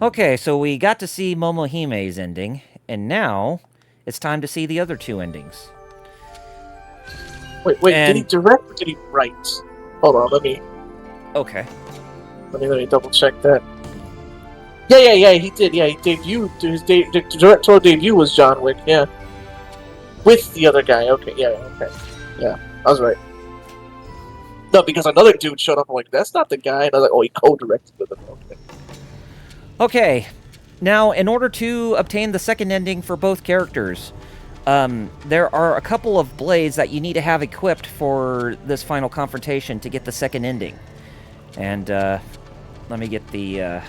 Okay, so we got to see Momohime's ending, and now it's time to see the other two endings. Wait, did he direct or did he write? Hold on, let me double check that. Yeah, he did. Yeah, he debuted. The directorial debut was John Wick. Yeah, with the other guy. Okay, yeah, I was right. No, because another dude showed up. I'm like, that's not the guy. And I was like, oh, he co-directed with him. Okay, now in order to obtain the second ending for both characters, there are a couple of blades that you need to have equipped for this final confrontation to get the second ending. And let me get the.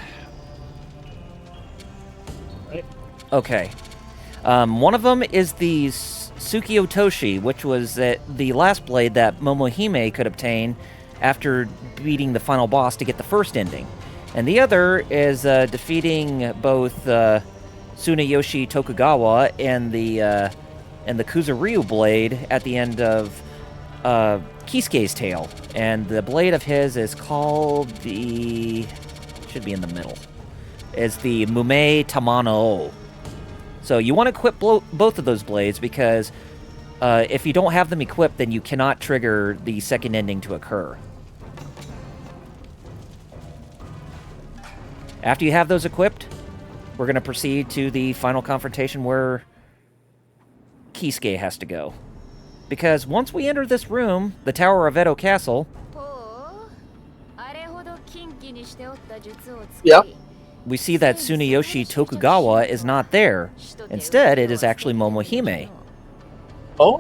Okay. One of them is the Tsukio Toshi, which was the last blade that Momohime could obtain after beating the final boss to get the first ending. And the other is defeating both Tsunayoshi Tokugawa and the Kuzuryu blade at the end of Kisuke's Tale. And the blade of his is called should be in the middle. It's the Mume Tamano. So you want to equip both of those blades because if you don't have them equipped, then you cannot trigger the second ending to occur. After you have those equipped, we're going to proceed to the final confrontation where Kisuke has to go. Because once we enter this room, the Tower of Edo Castle... Yeah. We see that Tsuneyoshi Tokugawa is not there. Instead, it is actually Momohime. Oh.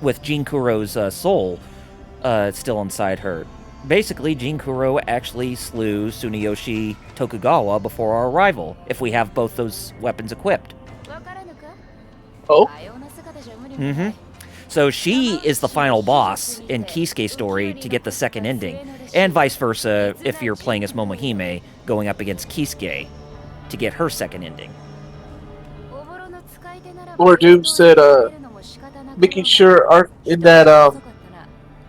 With Jinkuro's soul still inside her. Basically, Jinkuro actually slew Tsuneyoshi Tokugawa before our arrival, if we have both those weapons equipped. Oh? Mm-hmm. So she is the final boss in Kisuke's story to get the second ending, and vice versa if you're playing as Momohime going up against Kisuke to get her second ending. Lord Doom said, making sure Art in that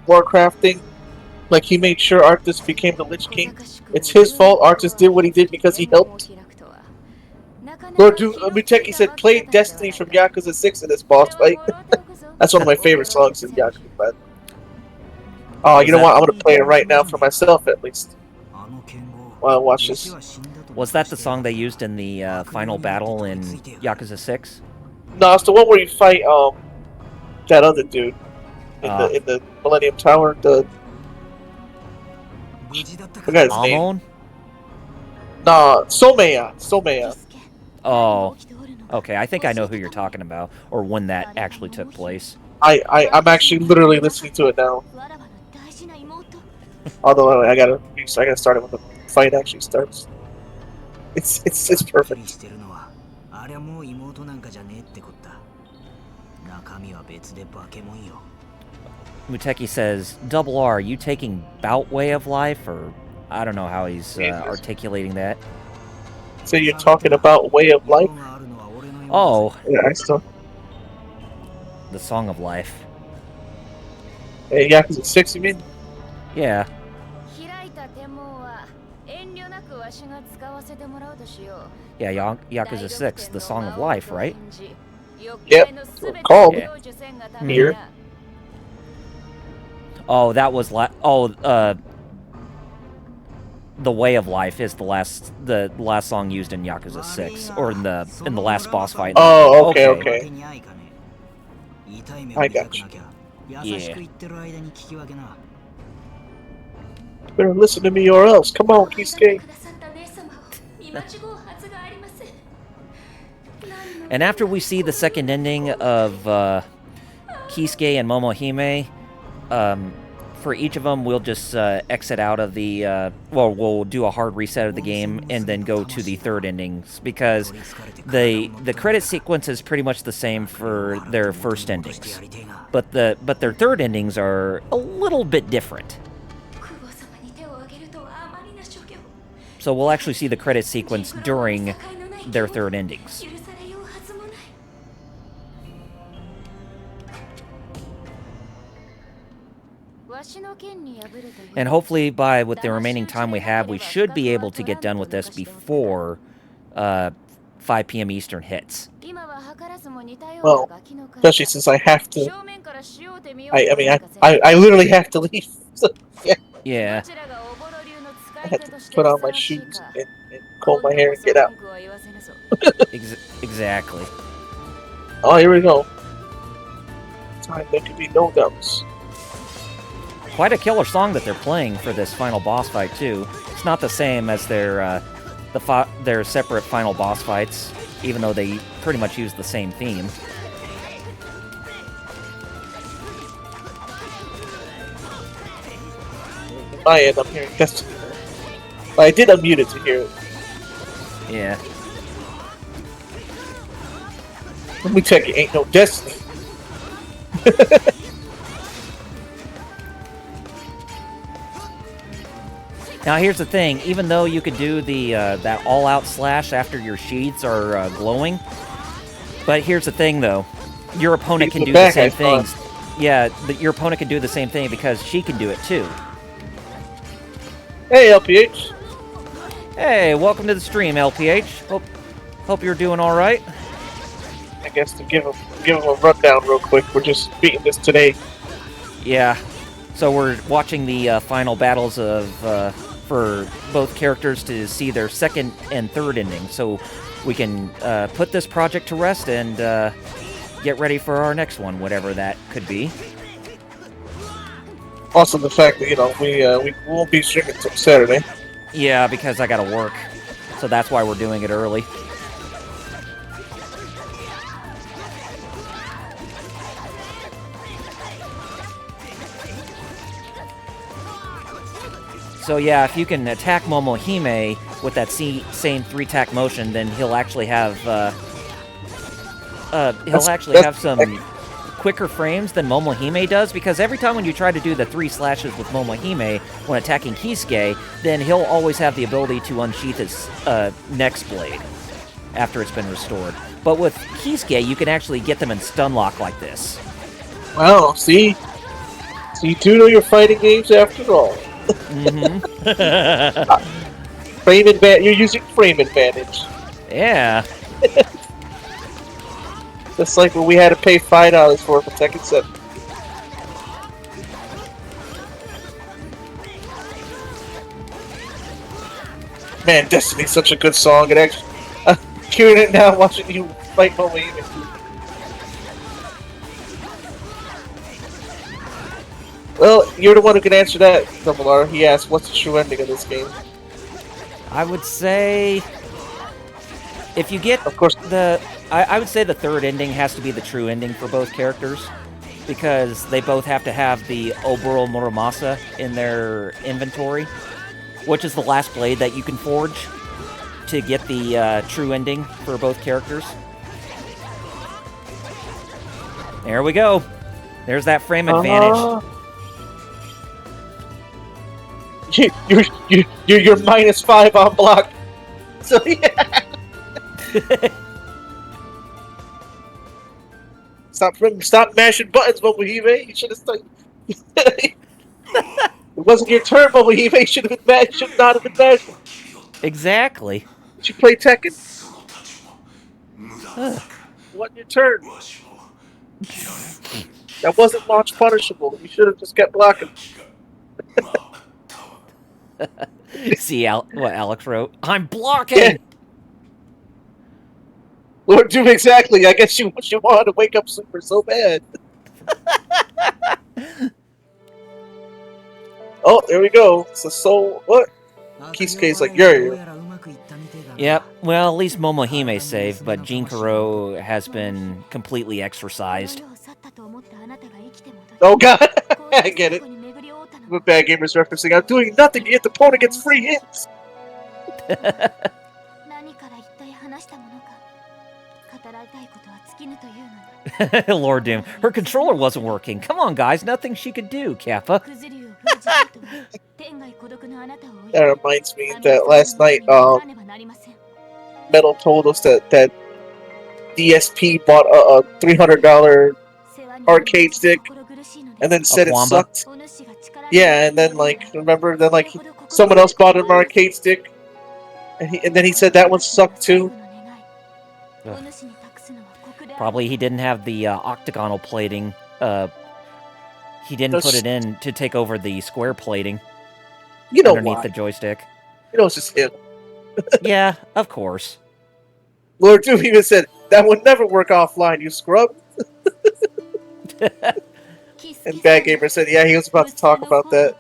Warcraft thing, like he made sure Arthas became the Lich King. It's his fault. Arthas did what he did because he helped. Lord Doom Muteki said, played Destiny from Yakuza 6 in this boss fight. That's one of my favorite songs in Yakuza, but... Oh, you know what? I'm gonna play it right now for myself, at least. While I watch this. Was that the song they used in the final battle in Yakuza 6? No, it's the one where you fight that other dude in the Millennium Tower. I forgot his name. No, Someya. Oh, okay. I think I know who you're talking about, or when that actually took place. I'm actually literally listening to it now. Although I gotta start it when the fight actually starts. It's perfect. Muteki says, "Double R, you taking bout way of life?" Or I don't know how he's articulating that. So you're talking about way of life? Oh. Yeah, I still. The Song of Life. Hey, Yakuza 6, you mean? Yeah. Yeah, Yakuza 6, The Song of Life, right? Yep, called. Yeah. Here. Oh, that was The Way of Life is the last song used in Yakuza 6, or in the last boss fight. Oh, okay. I got you. Yeah. Better listen to me or else. Come on, Kisuke. And after we see the second ending of Kisuke and Momohime, for each of them, we'll just exit out of the... we'll do a hard reset of the game and then go to the third endings, because the credit sequence is pretty much the same for their first endings. But their third endings are a little bit different. So we'll actually see the credit sequence during their third endings. And hopefully, with the remaining time we have, we should be able to get done with this before 5 p.m. Eastern hits. Well, especially since I have to. I literally have to leave. So, yeah. Yeah. I have to put on my shoes and comb my hair and get out. Exactly. Oh, here we go. Time there could be no doubts. Quite a killer song that they're playing for this final boss fight too. It's not the same as their separate final boss fights, even though they pretty much use the same theme. I end up hearing Destiny. I did unmute it to hear it. Yeah. Let me check it. Ain't no Destiny. Now here's the thing, even though you could do the that all-out slash after your sheaths are glowing, but here's the thing though, your opponent can do the same things. Yeah, your opponent can do the same thing because she can do it too. Hey, LPH. Hey, welcome to the stream, LPH. Hope you're doing all right. I guess to give him a rundown real quick. We're just beating this today. Yeah. So we're watching the final battles of for both characters to see their second and third ending, so we can put this project to rest and get ready for our next one, whatever that could be. Also, the fact that we won't be streaming until Saturday. Yeah, because I gotta work, so that's why we're doing it early. So yeah, if you can attack Momohime with that same 3-tack motion, then he'll actually have some quicker frames than Momohime does, because every time when you try to do the 3 slashes with Momohime when attacking Kisuke, then he'll always have the ability to unsheath his next blade after it's been restored. But with Kisuke, you can actually get them in stun lock like this. Wow, see? So you do know your fighting games after all. Mm-hmm. You're using frame advantage. Yeah. Just like when we had to pay $5 for Tekken 7. Man, Destiny's such a good song. It actually, hearing it now, watching you fight Momohime. Well, you're the one who can answer that, Double R. He asked, what's the true ending of this game? I would say, if you get Of course, I would say the third ending has to be the true ending for both characters, because they both have to have the Oboro Muramasa in their inventory, which is the last blade that you can forge to get the true ending for both characters. There we go. There's that frame advantage. You're -5 on block. So yeah. Stop mashing buttons, Momohime. You should have stuck. It wasn't your turn, Momohime. You should not have been mashing. Exactly. Did you play Tekken? Wasn't your turn. That wasn't launch punishable. You should have just kept blocking. See what Alex wrote? I'm blocking! Yeah. Lord Doom, exactly. I guess you wanted to wake up Super so bad. Oh, there we go. So what? Kisuke's like, you're. Yep. Well, at least Momohime's saved, but Jinkaro has been completely exorcised. Oh god, I get it. What Bad Gamer's referencing. I'm doing nothing, yet the opponent gets free hits. Lord Doom. Her controller wasn't working. Come on, guys. Nothing she could do, Kappa. That reminds me that last night, Metal told us that DSP bought a $300 arcade stick and then said it sucked. Yeah, and then remember, someone else bought an arcade stick, and then he said that one sucked too. Ugh. Probably he didn't have the octagonal plating. He didn't put it in to take over the square plating. You know underneath why. The joystick. You know it's just him. Yeah, of course. Lord Doom even said that would never work offline. You scrub. And Bad Gamer said, yeah, he was about to talk about that.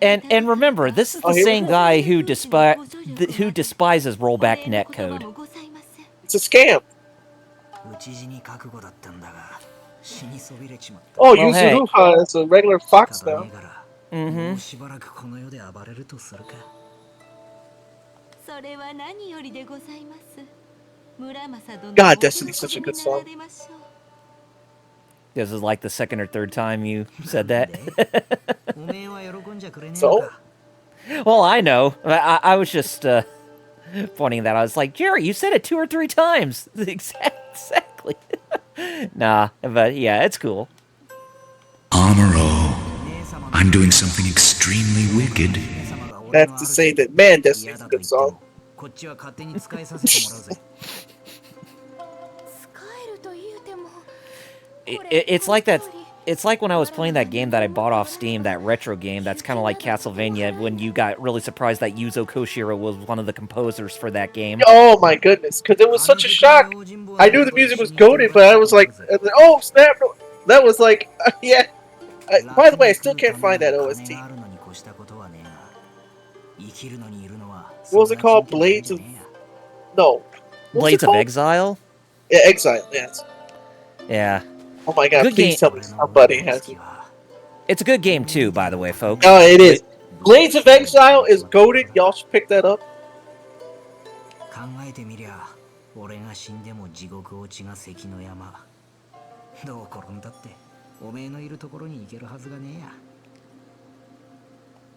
And remember, this is the same guy who despises rollback netcode. It's a scam. Oh, well, Yuzuruha is a regular fox now. Mm-hmm. God, Destiny's such a good song. This is like the second or third time you said that. So? Well, I know. I was just pointing that. I was like, Jerry, you said it 2 or 3 times. Exactly. Nah, but yeah, it's cool. Amuro, I'm doing something extremely wicked. I have to say that, man, Destiny's a good song. it's like that. It's like when I was playing that game that I bought off Steam, that retro game that's kind of like Castlevania, when you got really surprised that Yuzo Koshiro was one of the composers for that game. Oh my goodness, because it was such a shock. I knew the music was goated, but I was like, oh snap! That was like, yeah. By the way, I still can't find that OST. What was it called? Blades of... No. What's Blades it of called? Exile? Yeah, Exile, yes. Yeah. Oh my god, Good please game. tell me somebody has it. It's a good game too, by the way, folks. Oh, it is. Blades of Exile is goated. Y'all should pick that up. 考えてみりゃ俺が死んでも地獄落ちが関の山どう転んだっておめえのいるところに行けるはずがねえや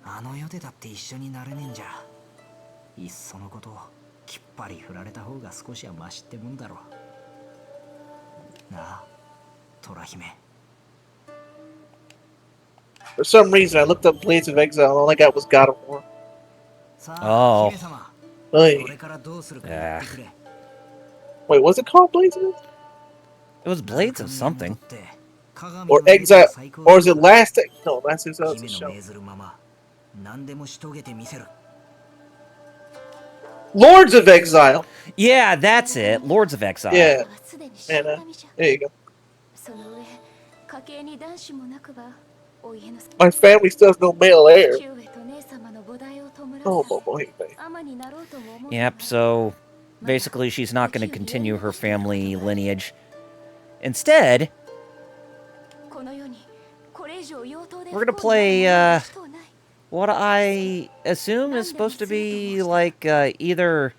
あの世でだって一緒になれねえんじゃいっそのことをきっぱり振られた方が少しはマシってもんだろなあ虎姫 For some reason, I looked up Blades of Exile, and all I got was God of War. Oh. Hey. Yeah. Wait, was it called Blades of Exile? It was Blades of something. Or Exile? Or is it Last Exile? No, Last Exile is a show. Lords of Exile! Yeah, that's it. Lords of Exile. Yeah. And, there you go. My family still has no male heir. Oh, boy. Yep, so basically she's not going to continue her family lineage. Instead, we're going to play what I assume is supposed to be like either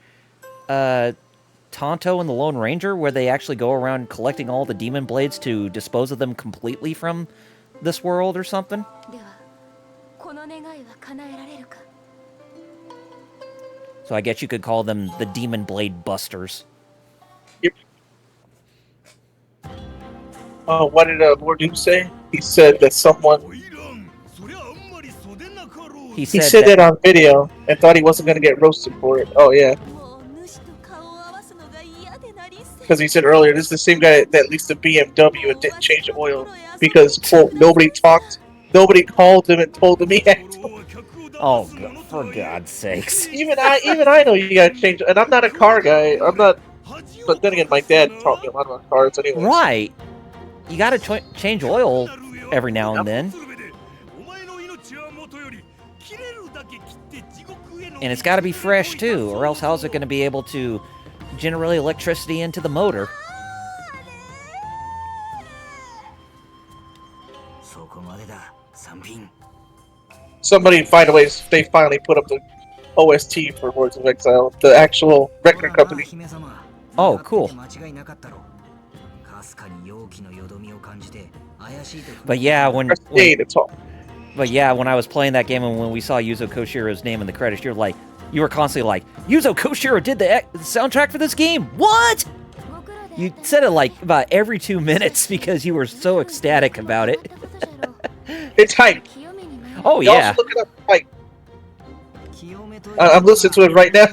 Tonto and the Lone Ranger, where they actually go around collecting all the demon blades to dispose of them completely from this world or something. So I guess you could call them the Demon Blade Busters. Yep. What did Lord Doom say? He said that someone... He said that on video and thought he wasn't going to get roasted for it. Oh, yeah. Because he said earlier, this is the same guy that leased the BMW and didn't change the oil. Because, quote, nobody called him and told him he had to. Oh, God, for God's sakes. Even I know you gotta change, and I'm not a car guy. I'm not, but then again, my dad taught me a lot about cars anyway. Right. You gotta change oil every now and then. And it's gotta be fresh, too, or else how's it gonna be able to generate electricity into the motor? Somebody find a way. They finally put up the OST for Lords of Exile, the actual record company. Oh, cool. But yeah, when I was playing that game and when we saw Yuzo Koshiro's name in the credits, you were constantly like, Yuzo Koshiro did the soundtrack for this game. What? You said it like about every 2 minutes because you were so ecstatic about it. It's hype. Oh, you yeah. Also look it up, hype. I'm listening to it right now.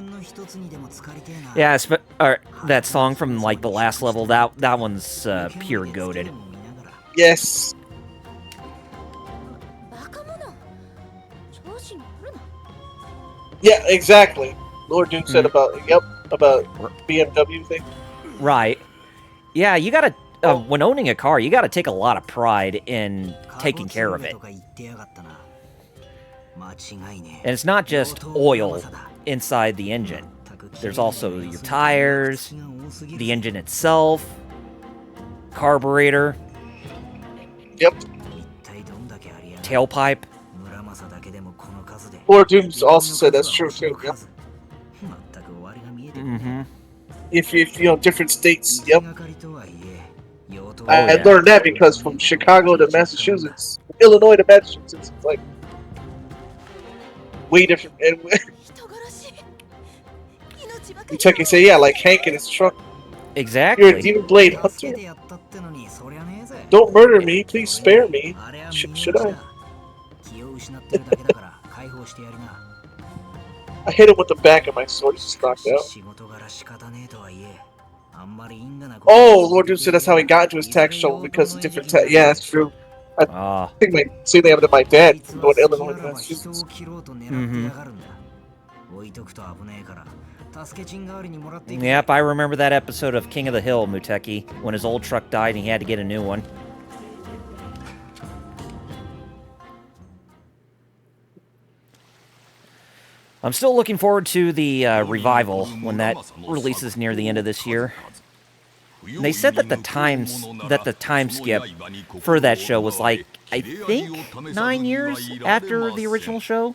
Yeah, that song from like the last level, that one's pure goated. Yes. Yeah, exactly. Lord Doom said about BMW thing. Right. Yeah, you gotta when owning a car, you gotta take a lot of pride in taking care of it. And it's not just oil inside the engine. There's also your tires, the engine itself, carburetor. Yep. Tailpipe. Lord Doom also said that's true too. Yep. Mm-hmm. If different states. Yep. I learned that because from Chicago to Massachusetts, Illinois to Massachusetts, it's like way different. And Kentucky say, yeah, like Hank in his truck. Exactly. You're a Demon Blade hunter. Don't murder me, please spare me. Should I? I hit him with the back of my sword, he's just knocked out. Oh, Lord Doom said that's how he got into his tech show because of different tech. Yeah, that's true. I Ah. think my same name to my dad going to Illinois and Massachusetts. Yep, I remember that episode of King of the Hill, Muteki, when his old truck died and he had to get a new one. I'm still looking forward to the revival when that releases near the end of this year. And they said that the time skip for that show was like, I think, 9 years after the original show.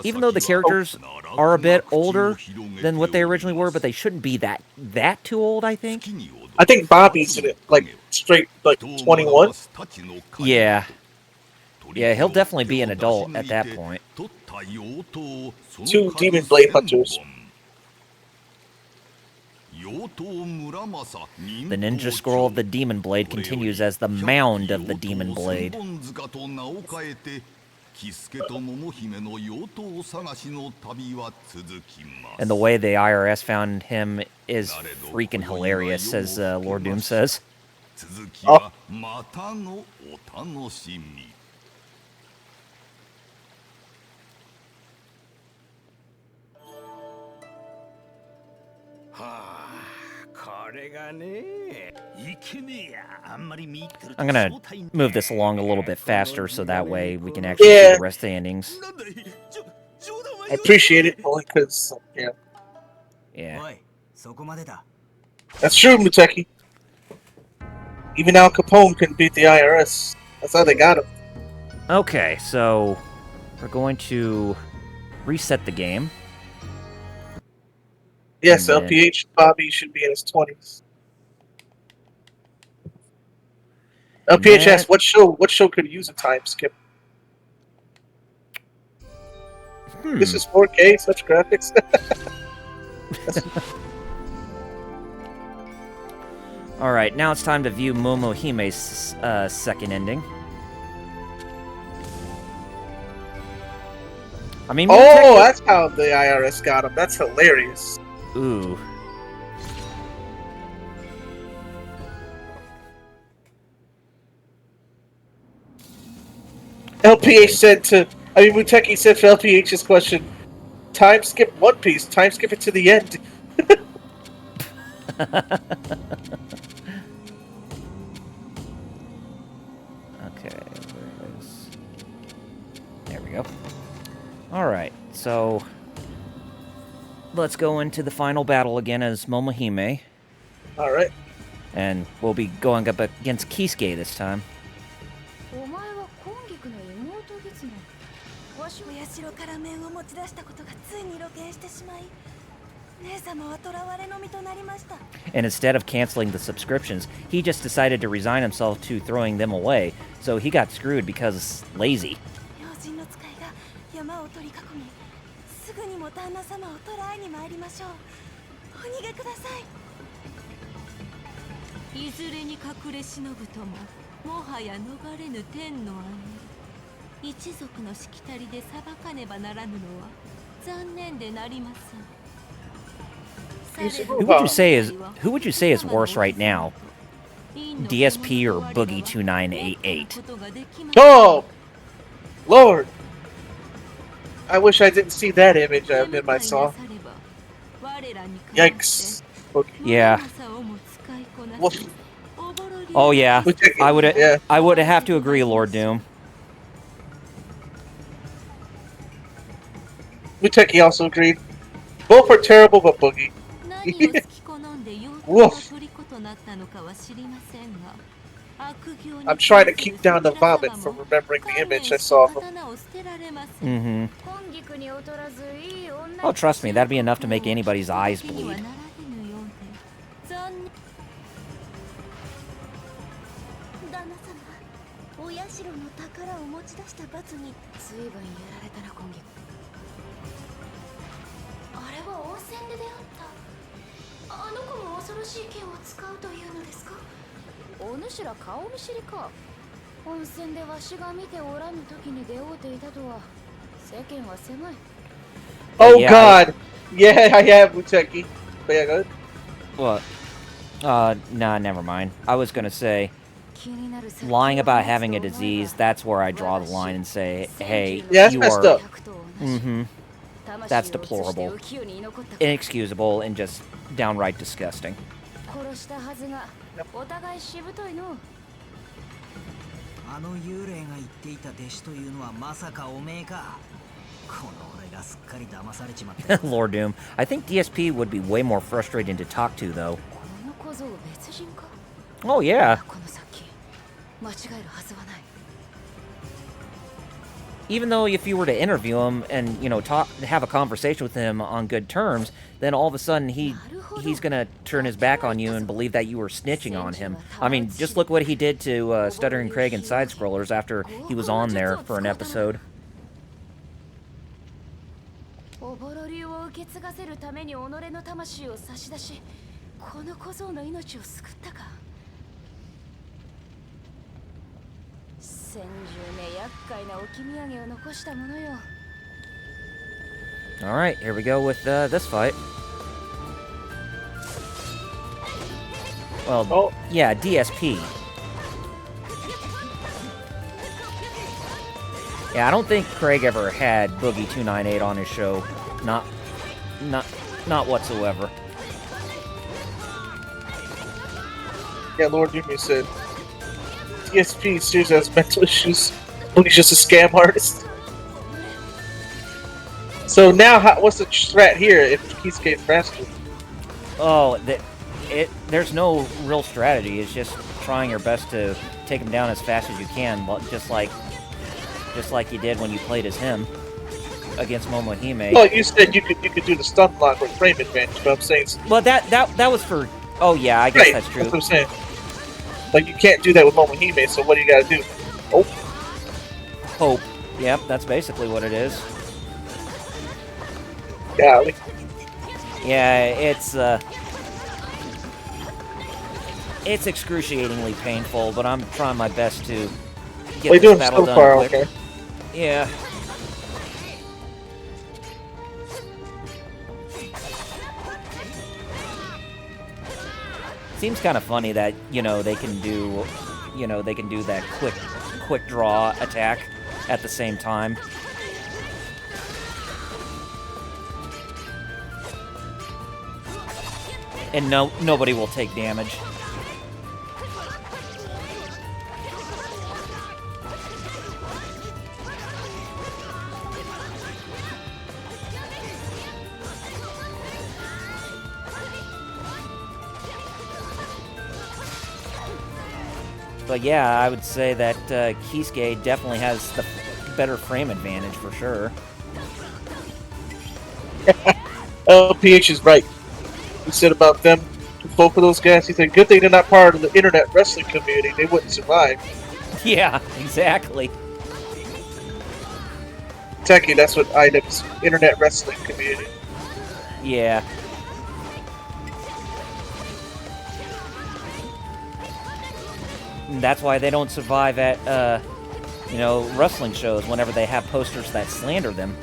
Even though the characters are a bit older than what they originally were, but they shouldn't be that too old, I think. I think Bobby's in it, like straight, like 21. Yeah. Yeah, he'll definitely be an adult at that point. 2 Demon Blade Hunters. The Ninja Scroll of the Demon Blade continues as the Mound of the Demon Blade. And the way the IRS found him is freaking hilarious, as Lord Doom says. Oh. I'm gonna move this along a little bit faster so that way we can actually see the rest of the endings. I appreciate it only because, yeah. Yeah. That's true, Muteki. Even Al Capone couldn't beat the IRS. That's how they got him. Okay, so we're going to reset the game. Yes, And then- LPH Bobby should be in his 20s. LPH then- asked, what show could use a time skip? This is 4K, such graphics. Alright, now it's time to view Momohime's second ending. I mean, oh, that's how the IRS got him. That's hilarious. Ooh. LPH said Muteki said for LPH's question, time skip One Piece, time skip it to the end. Okay, there we go. Alright, so let's go into the final battle again as Momohime. Alright. And we'll be going up against Kisuke this time. And instead of canceling the subscriptions, he just decided to resign himself to throwing them away. So he got screwed because lazy. Who would you say is worse right now? DSP or Boogie 2988? Oh! Lord! I wish I didn't see that image of him I saw. Yikes. Okay. Yeah. Woof. Oh yeah. I would Yeah. have to agree, Lord Doom. Muteki also agreed. Both are terrible, but Boogie. Woof. I'm trying to keep down the vomit from remembering the image I saw of him. Mm-hmm. Oh, trust me, that'd be enough to make anybody's eyes bleed. Oh Yeah, God! Yeah, I have Muteki. But yeah, go ahead. What? Nah, never mind. I was gonna say, lying about having a disease, that's where I draw the line and say, hey, Yeah, that's you messed are. up. Mm-hmm. That's deplorable. Inexcusable and just downright disgusting. あの幽霊が言っていた弟子というのはまさかおめえか。この俺がすっかり騙されちまった。Lord Doom. I think DSP would be way more frustrating to talk to, though. Oh, yeah. Even though if you were to interview him and, you know, have a conversation with him on good terms, then all of a sudden he's gonna turn his back on you and believe that you were snitching on him. I mean, just look what he did to Stuttering Craig and Side Scrollers after he was on there for an episode. おぼろ流を受け継がせるために己の魂を差し出し、この小僧の命を救ったか。先住め厄介な置き土産を残したものよ。Alright, here we go with this fight. Well, yeah, DSP. Yeah, I don't think Craig ever had Boogie 298 on his show. Not whatsoever. Yeah, Lord Junior said DSP seriously has mental issues. Boogie's just a scam artist. So now, what's the strat here if Keys get faster? Oh, there's no real strategy. It's just trying your best to take him down as fast as you can, just like you did when you played as him against Momohime. Well, you said you could do the stun block with frame advantage, but I'm saying. Well, that was for. Oh yeah, I guess right, that's true. That's what I'm saying. Like you can't do that with Momohime, so what do you gotta do? Hope. Yep, that's basically what it is. Golly. Yeah, it's excruciatingly painful, but I'm trying my best to get We're this doing battle so done far, quick. okay. Yeah. Seems kind of funny that, you know, they can do that quick draw attack at the same time. And nobody will take damage. But yeah, I would say that Kisuke definitely has the better frame advantage for sure. PH is right. He said about them, both of those guys, he said, good thing they're not part of the internet wrestling community. They wouldn't survive. Yeah, exactly. Techie, that's what IDEM's internet wrestling community. Yeah. And that's why they don't survive at, wrestling shows whenever they have posters that slander them.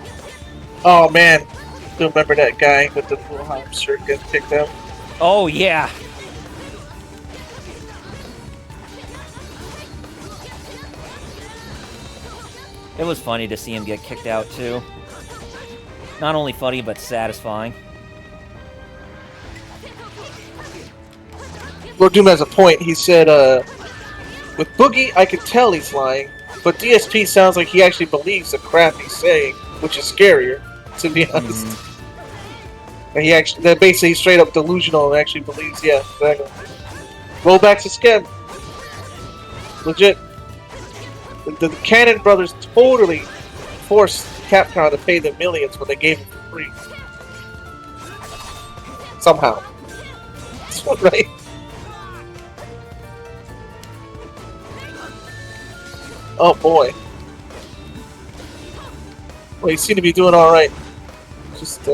Oh, man. Still remember that guy with the Wilhelm shirt getting picked up? Oh, yeah. It was funny to see him get kicked out, too. Not only funny, but satisfying. Lord Doom has a point. He said, with Boogie, I can tell he's lying, but DSP sounds like he actually believes the crap he's saying, which is scarier, to be honest. And that basically straight up delusional and actually believes, yeah, exactly. Roll back to scam. Legit. The Cannon brothers totally forced Capcom to pay them millions when they gave it for free. Somehow. Right? Oh boy. Well, you seem to be doing alright. Just,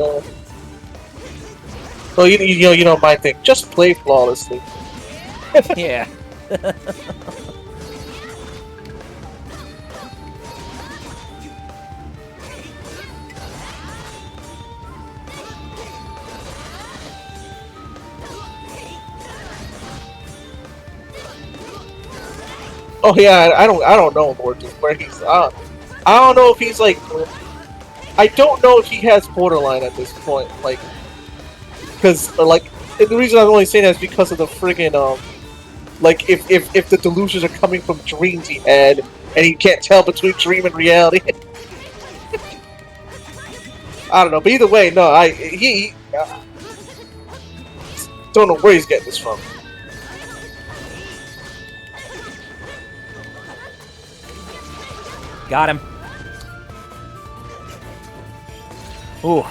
well, you know my thing. Just play flawlessly. Yeah. Oh yeah, I don't know Lord where he's. I don't know if he's like. I don't know if he has borderline at this point, like, because like and the reason I'm only saying that is because of the friggin' like if the delusions are coming from dreams he had and he can't tell between dream and reality. I don't know, but either way, no, he don't know where he's getting this from. Got him. Ooh.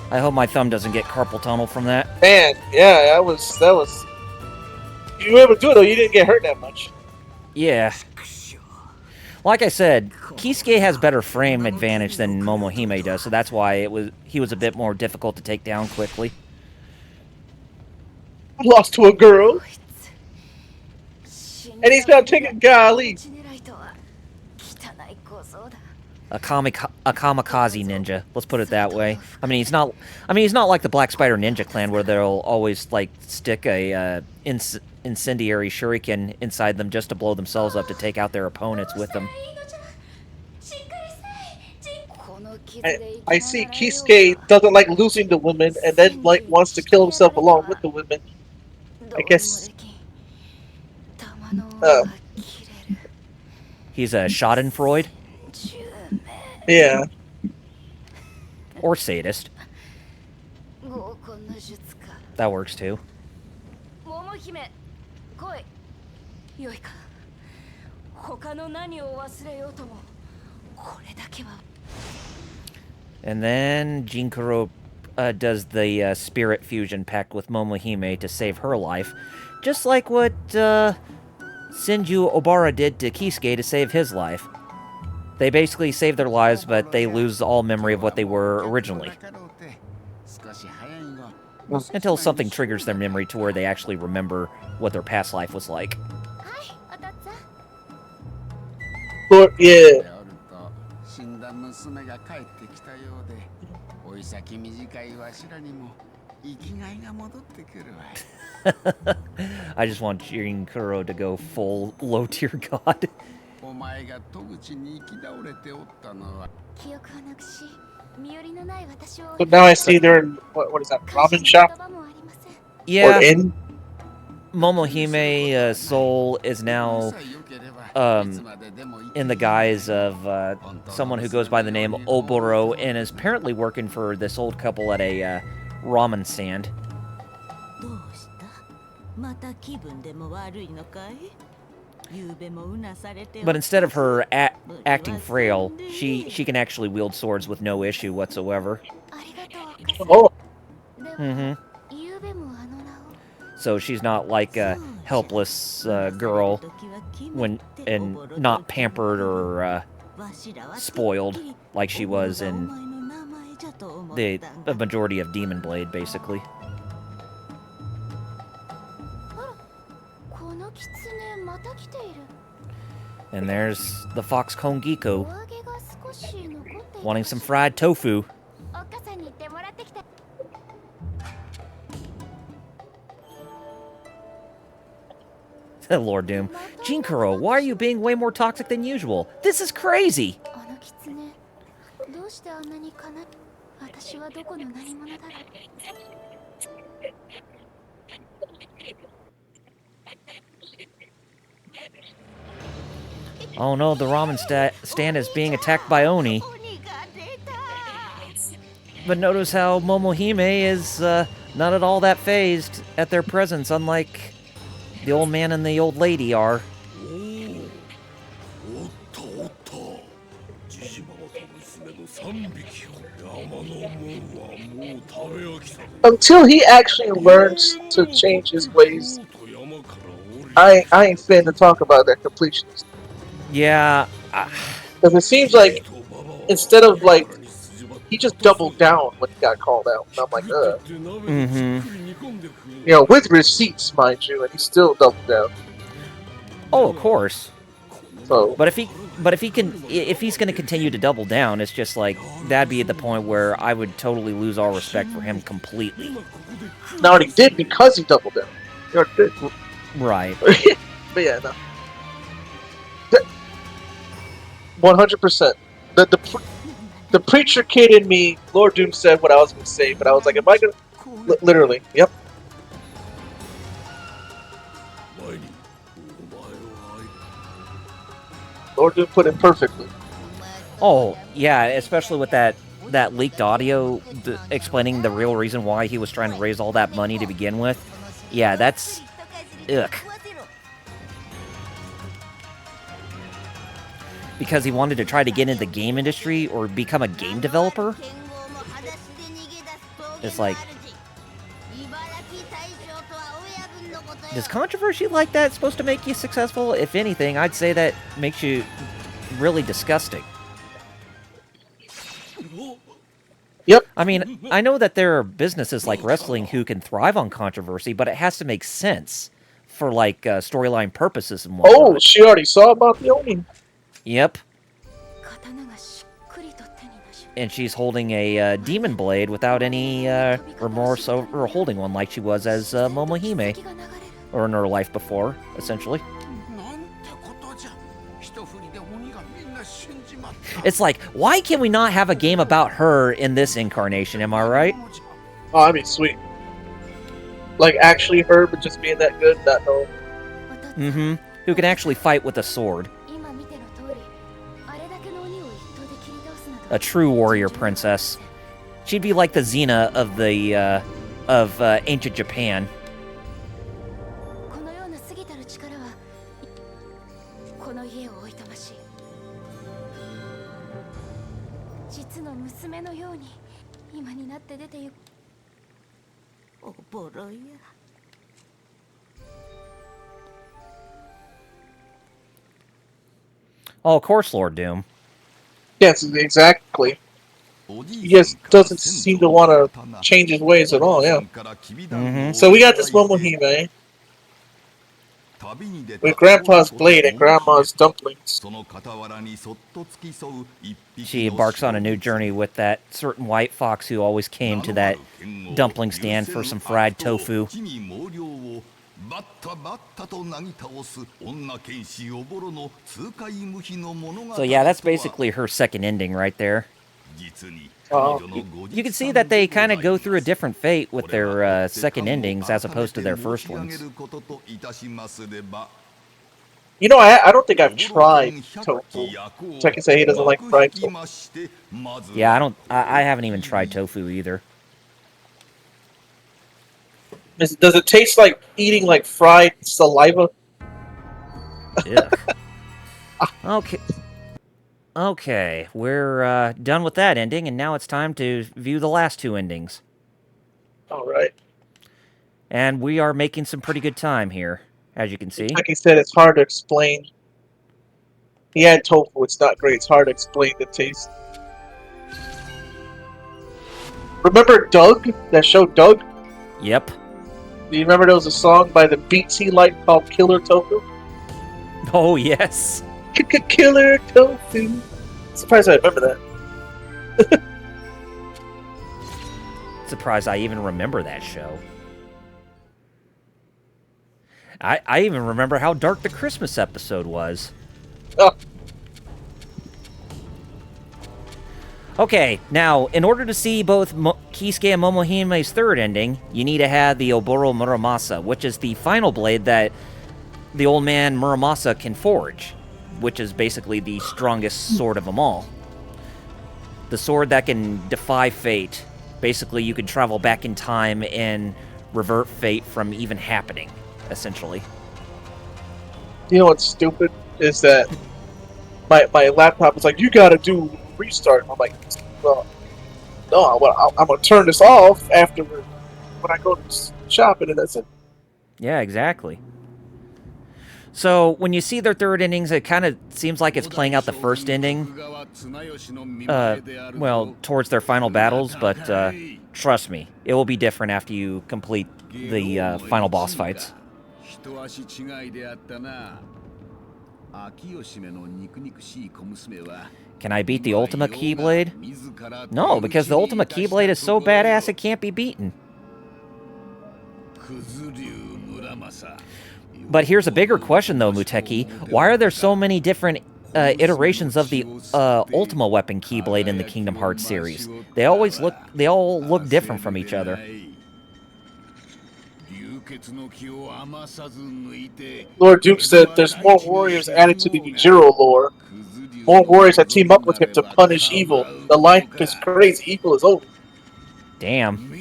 I hope my thumb doesn't get carpal tunnel from that. Man, yeah, that was. You were able to do it though. You didn't get hurt that much. Yeah. Like I said, Kisuke has better frame advantage than Momohime does, so that's why he was a bit more difficult to take down quickly. Lost to a girl, and he's not taking golly. A kamikaze ninja. Let's put it that way. I mean, he's not like the Black Spider Ninja Clan where they'll always like stick a incendiary shuriken inside them just to blow themselves up to take out their opponents with them. I see Kisuke doesn't like losing the women, and then like wants to kill himself along with the women. I guess. He's a Schadenfreude. Yeah. Or sadist. That works too. And then Jinkuro does the spirit fusion pact with Momohime to save her life. Just like what Senju Obara did to Kisuke to save his life. They basically save their lives, but they lose all memory of what they were originally. Until something triggers their memory to where they actually remember what their past life was like. But, yeah. I just want Jinkuro to go full low tier god. So now I see they're in, what is that, ramen shop? Yeah. Or in? Momohime's soul is now in the guise of someone who goes by the name Oboro and is apparently working for this old couple at a ramen stand. But instead of her acting frail, she can actually wield swords with no issue whatsoever. Oh. Mm-hmm. So she's not like a helpless girl and not pampered or spoiled like she was in the majority of Demon Blade, basically. And there's the Fox Kongiko, wanting some fried tofu. Lord Doom. Jinkuro, why are you being way more toxic than usual? This is crazy! Oh no, the ramen stand is being attacked by Oni. But notice how Momohime is not at all that phased at their presence, unlike the old man and the old lady are. Until he actually learns to change his ways, I ain't fin to talk about that completionist. Yeah. Because it seems like, instead of like, he just doubled down when he got called out. And I'm like, Mm-hmm. You know, with receipts, mind you, and he still doubled down. Oh, of course. So, but if he's going to continue to double down, it's just like that'd be at the point where I would totally lose all respect for him completely. Now he did because he doubled down. He already did. Right. But yeah, no. 100%. The preacher kid in me, Lord Doom said what I was going to say, but I was like, am I going to... Literally, yep. Lord Doom put it perfectly. Oh, yeah, especially with that leaked audio explaining the real reason why he was trying to raise all that money to begin with. Yeah, that's... Ugh. Because he wanted to try to get into the game industry or become a game developer. It's like... Does controversy like that supposed to make you successful? If anything, I'd say that makes you really disgusting. Yep. I mean, I know that there are businesses like wrestling who can thrive on controversy, but it has to make sense for, like, storyline purposes and whatnot. Oh, she already saw about the Oni. Yep. And she's holding a demon blade without any remorse over holding one like she was as Momohime. Or in her life before, essentially. It's like, why can we not have a game about her in this incarnation, am I right? Oh, I mean, sweet. Like, actually her, but just being that good, not know. Mm-hmm. Who can actually fight with a sword. A true warrior princess. She'd be like the Xena of the, ancient Japan. Oh, of course, Lord Doom. Yes, exactly. He just doesn't seem to want to change his ways at all, yeah. Mm-hmm. So we got this Momohime with Grandpa's blade and Grandma's dumplings. She embarks on a new journey with that certain white fox who always came to that dumpling stand for some fried tofu. So yeah, that's basically her second ending right there. You can see that they kind of go through a different fate with their second endings as opposed to their first ones. You know, I don't think I've tried tofu. Techie say he doesn't like fried tofu. Yeah, I haven't even tried tofu either. Does it taste like eating like fried saliva? Ugh. Okay. Okay, we're done with that ending, and now it's time to view the last two endings. Alright. And we are making some pretty good time here, as you can see. Like he said, it's hard to explain. He had tofu, it's not great, it's hard to explain the taste. Remember Doug? That show Doug? Yep. Do you remember there was a song by the Beats he liked called Killer Tofu? Oh, yes. Killer Tofu. Surprised I remember that. Surprised I even remember that show. I even remember how dark the Christmas episode was. Oh. Okay, now, in order to see both Kisuke and Momohime's third ending, you need to have the Oboro Muramasa, which is the final blade that the old man Muramasa can forge, which is basically the strongest sword of them all. The sword that can defy fate. Basically, you can travel back in time and revert fate from even happening, essentially. You know what's stupid? Is that my laptop is like, you gotta do restart. I'm like, well, no, I'm gonna turn this off after when I go to shopping, and that's it. Yeah, exactly. So, when you see their third endings, it kind of seems like it's playing out the first ending, well, towards their final battles, but trust me, it will be different after you complete the final boss fights. Can I beat the Ultima Keyblade? No, because the Ultima Keyblade is so badass it can't be beaten. But here's a bigger question though, Muteki. Why are there so many different iterations of the Ultima Weapon Keyblade in the Kingdom Hearts series. They all look different from each other. Lord Duke said there's more warriors added to the Yujiro lore. More warriors that team up with him to punish evil. The line is crazy. Evil is over. Damn.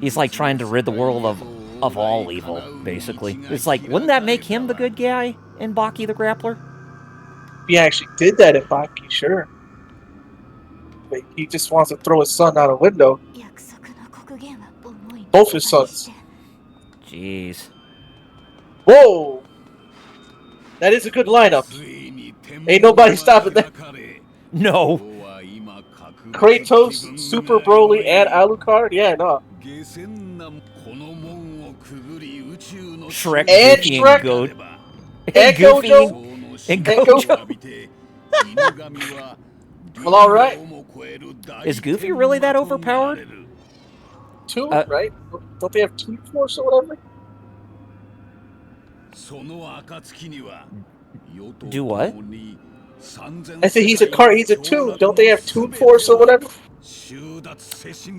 He's like trying to rid the world of all evil, basically. It's like, wouldn't that make him the good guy in Baki the Grappler? If he actually did that in Baki, sure. But he just wants to throw his son out a window. Both his sons. Jeez. Whoa! That is a good lineup. Ain't nobody stopping that. No. Kratos, Super Broly, and Alucard? Yeah, no. Shrek, And Goofy, Shrek. and Goat. And Goofy Gojo. and And Gojo. Well, alright. Is Goofy really that overpowered? Two, right? Don't they have Team Force or whatever? Do what? I said he's a Toon. Don't they have Toon Force or whatever?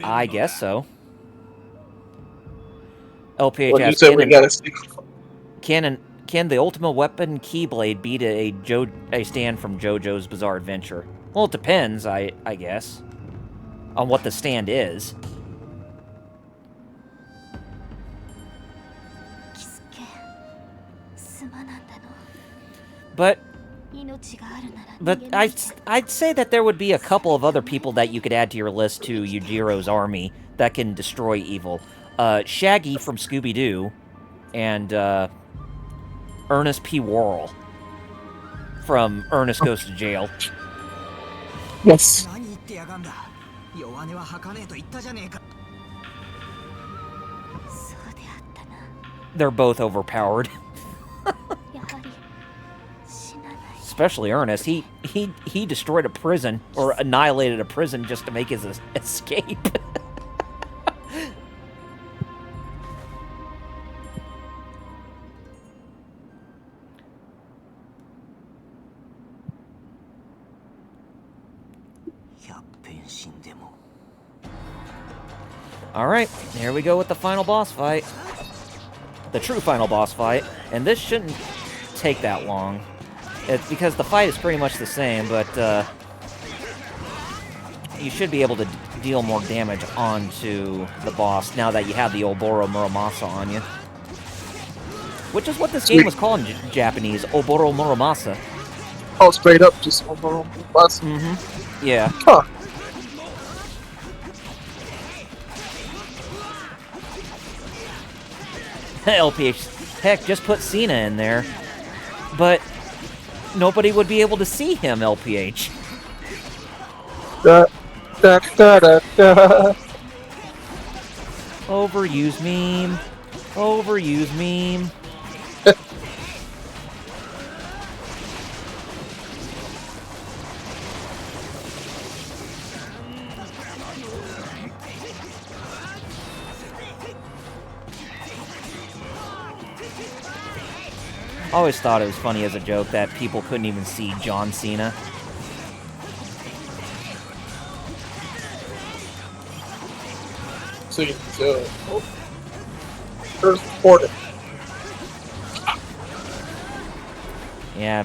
I guess so. LPH Well, you asks, said we gotta see. can the Ultimate Weapon Keyblade beat a stand from JoJo's Bizarre Adventure? Well, it depends, I guess, on what the stand is. But I'd say that there would be a couple of other people that you could add to your list to Yujiro's army that can destroy evil. Shaggy from Scooby-Doo, and Ernest P. Worrell from Ernest Goes to Jail. Yes. They're both overpowered. Especially Ernest. He destroyed a prison, or annihilated a prison just to make his escape. Alright, here we go with the final boss fight. The true final boss fight. And this shouldn't take that long. It's because the fight is pretty much the same, but you should be able to deal more damage onto the boss now that you have the Oboro Muramasa on you. Which is what this game was called in Japanese, Oboro Muramasa. Oh, straight up, just Oboro Muramasa. Mm-hmm. Yeah. Huh. LPH, heck, just put Cena in there. But nobody would be able to see him, LPH. Da, da, da, da, da. Overused meme. Overused meme. I always thought it was funny as a joke that people couldn't even see John Cena. So, first order. Yeah.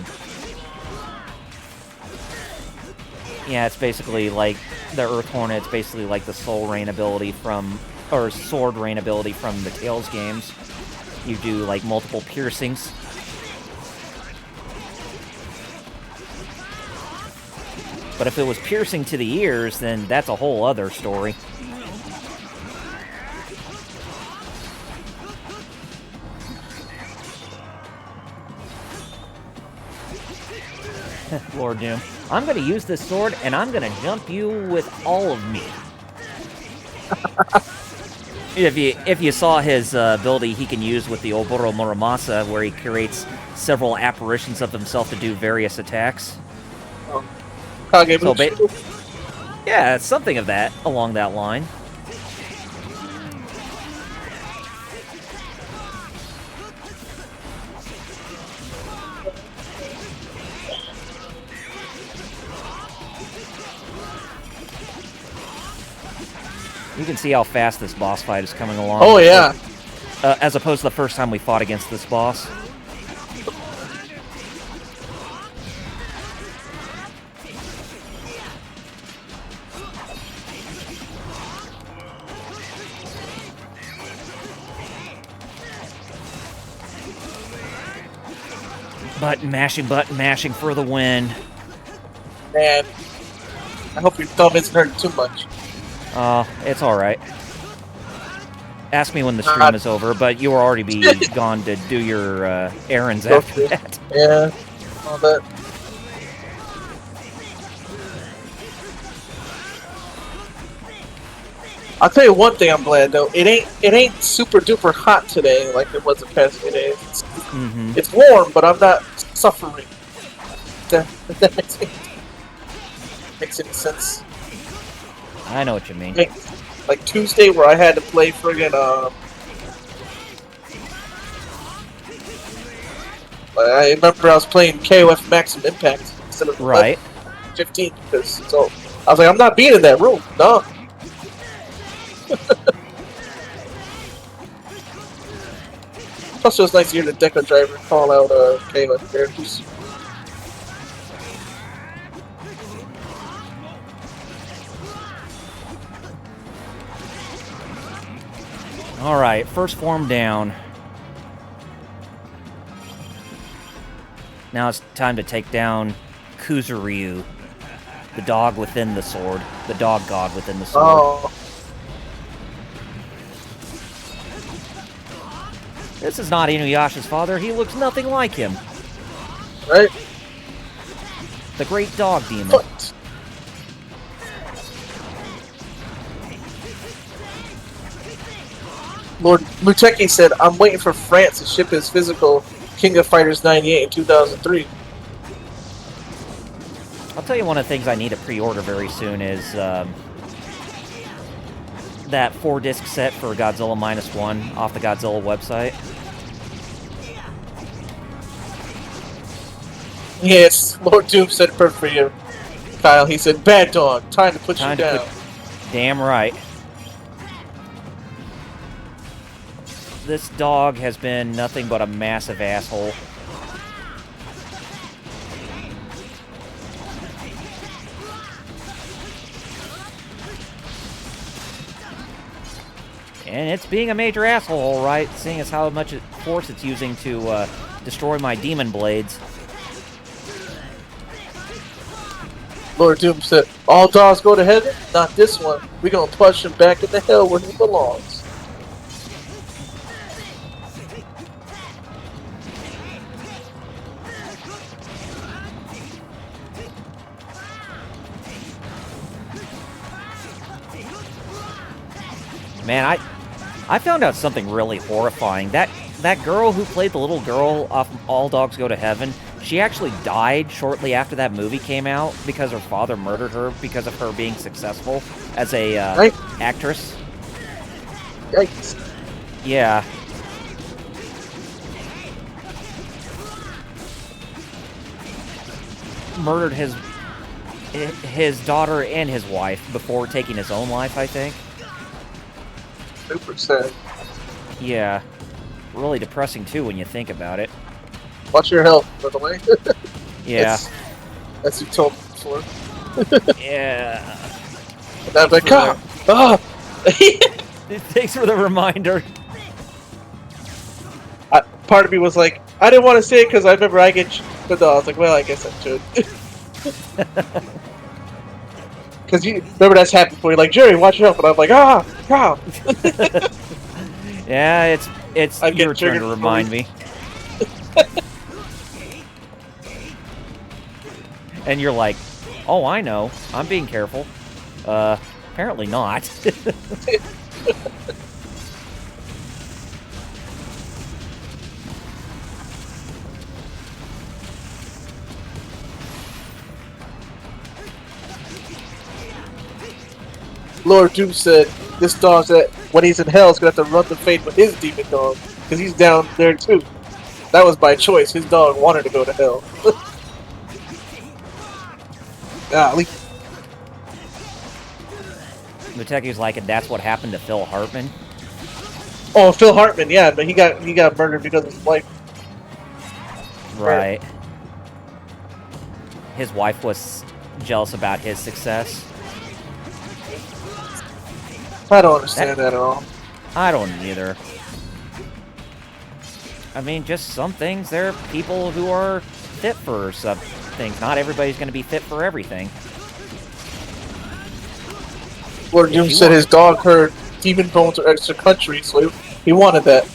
Yeah, it's basically like the Earth Hornet. It's basically like the Soul Rain ability from, or Sword Rain ability from the Tales games. You do like multiple piercings. But if it was piercing to the ears, then that's a whole other story. Lord Doom. I'm going to use this sword, and I'm going to jump you with all of me. If you saw his ability he can use with the Oboro Muramasa, where he creates several apparitions of himself to do various attacks. So yeah, it's something of that, along that line. You can see how fast this boss fight is coming along. Oh yeah. As opposed to the first time we fought against this boss. Button mashing for the win. Man, I hope your thumb isn't hurting too much. It's alright. Ask me when the stream is over, but you will already be gone to do your errands after that. Yeah, all that. I'll tell you one thing I'm glad though. It ain't super duper hot today like it was the past few days. It's warm, but I'm not suffering. That makes any sense. I know what you mean. Like Tuesday where I had to play friggin' I remember I was playing KOF Maximum Impact instead of 15 because so I was like I'm not being in that room. No. Plus, it was nice to hear the Deca driver call out KOF characters. Alright, first form down. Now it's time to take down Kuzuryu, the dog within the sword. The dog god within the sword. Oh. This is not Inuyasha's father. He looks nothing like him. Right? The great dog demon. What? Lord Muteki said, I'm waiting for France to ship his physical King of Fighters 98 in 2003. I'll tell you one of the things I need to pre-order very soon is that 4-disc set for Godzilla -1 off the Godzilla website. Yes, Lord Doom said perfect for you, Kyle. He said, bad dog, time to put you down. Damn right. This dog has been nothing but a massive asshole. And it's being a major asshole, alright, seeing as how much force it's using to destroy my demon blades. Lord Doom said, all dogs go to heaven? Not this one. We're gonna push him back into hell where he belongs. Man, I found out something really horrifying. That girl who played the little girl off All Dogs Go to Heaven, she actually died shortly after that movie came out because her father murdered her because of her being successful as a actress. Yikes. Yeah. Murdered his daughter and his wife before taking his own life, I think. Super sad. Yeah. Really depressing, too, when you think about it. Watch your health, by the way. Yeah. As you told me before. Yeah. And I'm like, Thanks for the reminder. Part of me was like, I didn't want to say it because I remember I get... But no, I was like, well, I guess I should. Because you remember that's happened before. You're like, Jerry, watch your health. And I'm like, Yeah, it's your turn to remind me. And you're like, oh, I know. I'm being careful. Apparently not. Lord Doom said this dog that when he's in hell is gonna have to run the fate with his demon dog because he's down there too. That was by choice. His dog wanted to go to hell. Muteki's like, and that's what happened to Phil Hartman. Oh, Phil Hartman, yeah, but he got murdered because of his wife. Right. His wife was jealous about his success. I don't understand that at all. I don't either. I mean, just some things, there are people who are fit for some things. Not everybody's going to be fit for everything. Lord Doom said his dog heard demon bones are extra country, so he wanted that.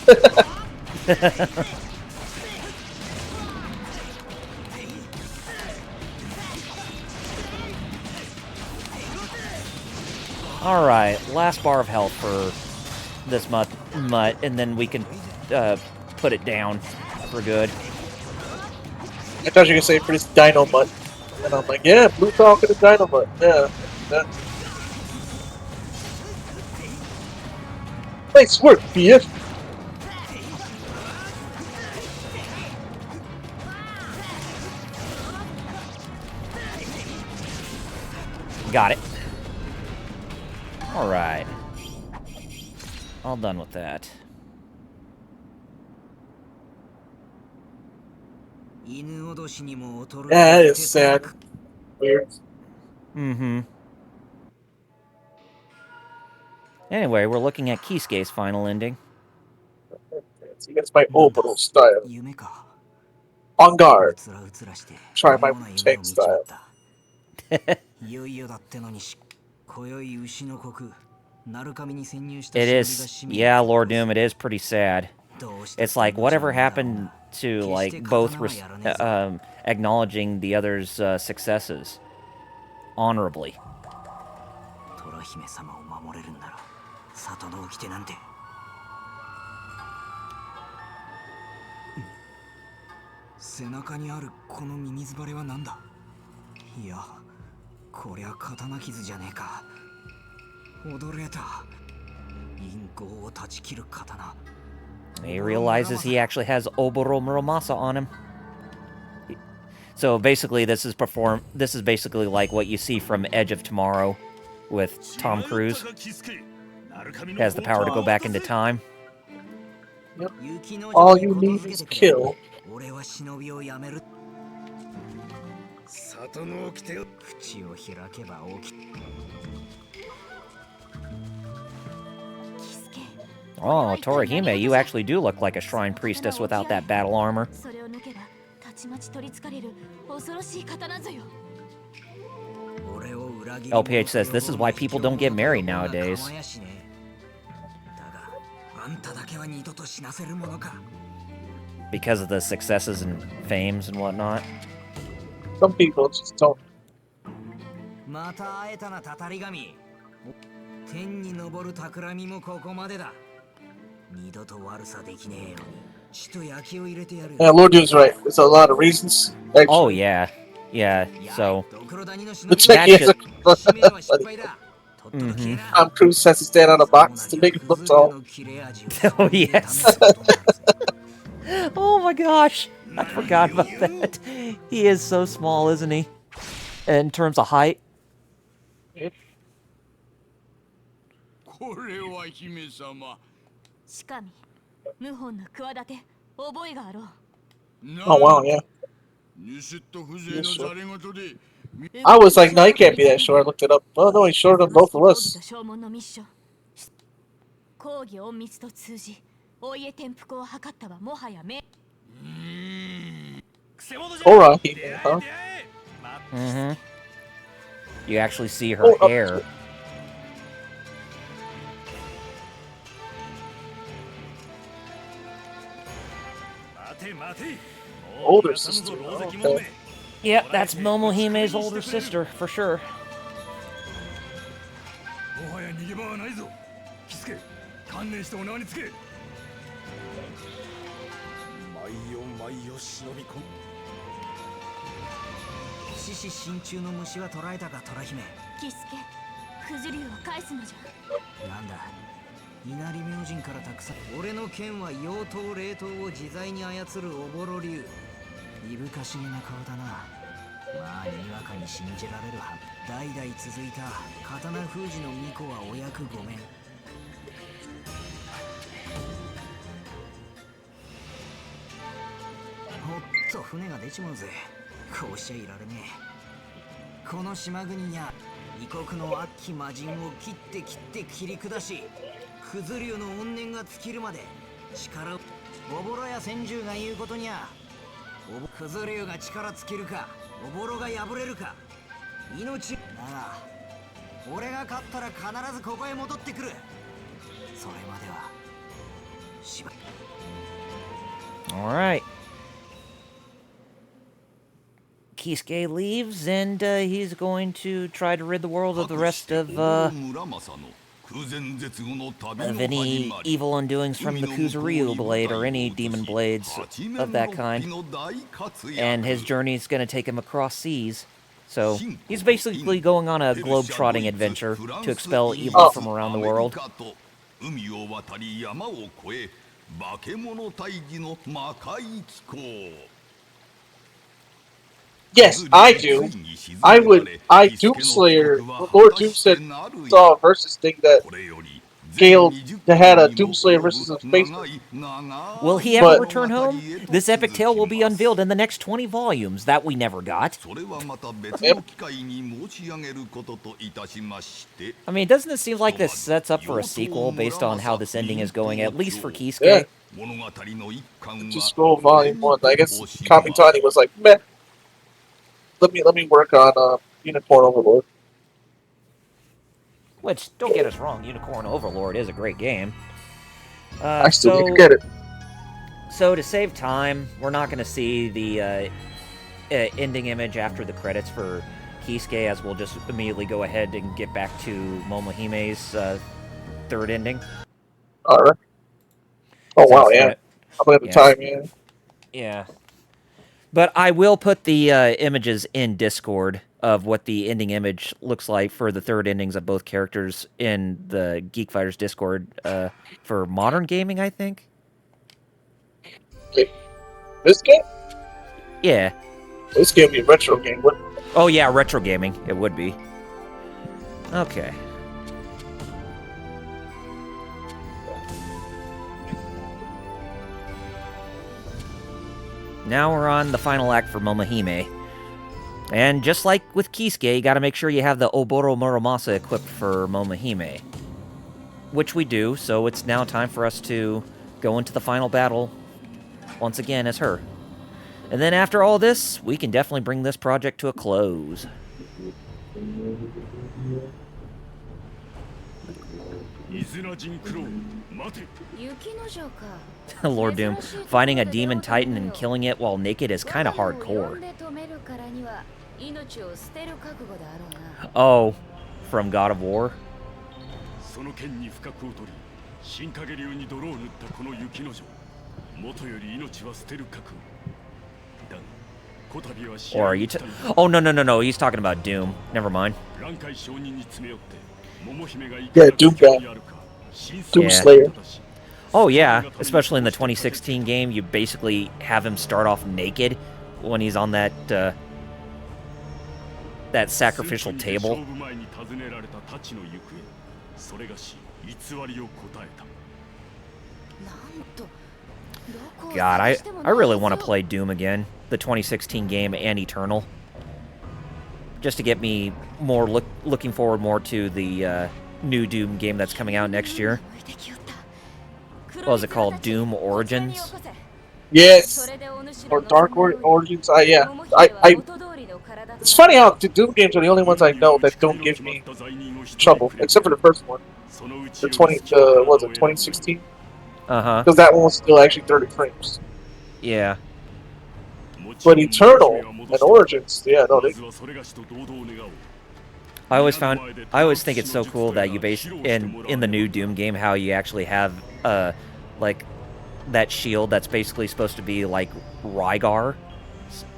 Alright, last bar of health for this mutt, and then we can put it down for good. I thought you were gonna say for this Dino Mutt. And I'm like, yeah, Blue Falcon and Dino Mutt. Yeah. Nice work, BF. Got it. Alright. All done with that. Yeah, that is sad. Weird. Mm-hmm. Anyway, we're looking at Kisuke's final ending. See, that's my orbital style. On guard. Try my tank style. It is, yeah, Lord Doom, it is pretty sad. It's like, whatever happened to, like, both acknowledging the other's successes honorably. 背中にあるこのミミズバレは何だ。いや、こりゃ刀傷じゃねえか。驚いた。陰行を断ち切る刀。 He realizes he actually has Oboro Muramasa on him. So basically, this is basically like what you see from Edge of Tomorrow with Tom Cruise. He has the power to go back into time. Yep. All you need is kill. Oh, Torihime, you actually do look like a shrine priestess without that battle armor. LPH says this is why people don't get married nowadays. Because of the successes and fames and whatnot. Some people just don't. 二度と悪さできねえように血と焼きを入れてやる。 Yeah, Lord Doom's right. There's a lot of reasons. Actually. Oh yeah, yeah. So the check is Tom Cruise has to stand on a box to make him look tall. Oh yes. Oh my gosh, I forgot about that. He is so small, isn't he? In terms of height. Oh wow, yeah. I was like, no, he can't be that short. I looked it up. Oh no, he's shorter than both of us. Alright, huh? Mm-hmm. You actually see her hair. Older sister. Okay. Yep, that's Momohime's older sister, for sure. まあにわかに信じられるは代々続いた刀封じの巫女はお役御免。ほっと船が出ちまうぜ。こうしちゃいられねえ。この島国にゃ異国の悪鬼魔人を切って切り下し、クズ竜の怨念が尽きるまで力を。おぼろや千獣が言うことにゃ、クズ竜が力尽きるかおぼろが破れるか命だが、俺が勝ったら必ずここへ戻ってくる。それまではしば。 All right. Kisuke leaves, and he's going to try to rid the world of the rest of any evil undoings from the Kuzuryu blade or any demon blades of that kind. And his journey is going to take him across seas. So he's basically going on a globe-trotting adventure to expel evil from around the world. Yes, I do. Doomslayer, Lord Doomslayer saw a versus thing that Gale had a Doomslayer versus a spaceman. Will he ever return home? This epic tale will be unveiled in the next 20 volumes that we never got. Yep. I mean, doesn't it seem like this sets up for a sequel based on how this ending is going, at least for Kisuke? Yeah. Just scroll volume 1. I guess Kamitani was like, meh. Let me work on Unicorn Overlord. Which, don't get us wrong, Unicorn Overlord is a great game. I still need to get it. So to save time, we're not going to see the ending image after the credits for Kisuke, as we'll just immediately go ahead and get back to Momohime's third ending. Alright. Oh wow, yeah. I'm at the time, yeah. Yeah. But I will put the images in Discord of what the ending image looks like for the third endings of both characters in the Geek Fighters Discord for modern gaming, I think. This game? Yeah. This game would be a retro game, wouldn't it? Oh yeah, retro gaming. It would be. Okay. Now we're on the final act for Momohime. And just like with Kisuke, you gotta make sure you have the Oboro Muramasa equipped for Momohime. Which we do, so it's now time for us to go into the final battle once again as her. And then after all this, we can definitely bring this project to a close. Lord Doom, finding a demon titan and killing it while naked is kind of hardcore. Oh, from God of War? Or are you oh, no, he's talking about Doom. Never mind. Yeah, Doom guy. Doomslayer. Oh yeah, especially in the 2016 game, you basically have him start off naked when he's on that that sacrificial table. God, I really want to play Doom again, the 2016 game and Eternal, just to get me more looking forward more to the new Doom game that's coming out next year. What was it called? Doom Origins? Yes. Or Dark Origins. Yeah. It's funny how the Doom games are the only ones I know that don't give me trouble, except for the first one. The 2016? Uh-huh. Because that one was still actually 30 frames. Yeah. But Eternal and Origins, yeah, no, they... I always think it's so cool that you base in the new Doom game how you actually have like that shield that's basically supposed to be like Rygar's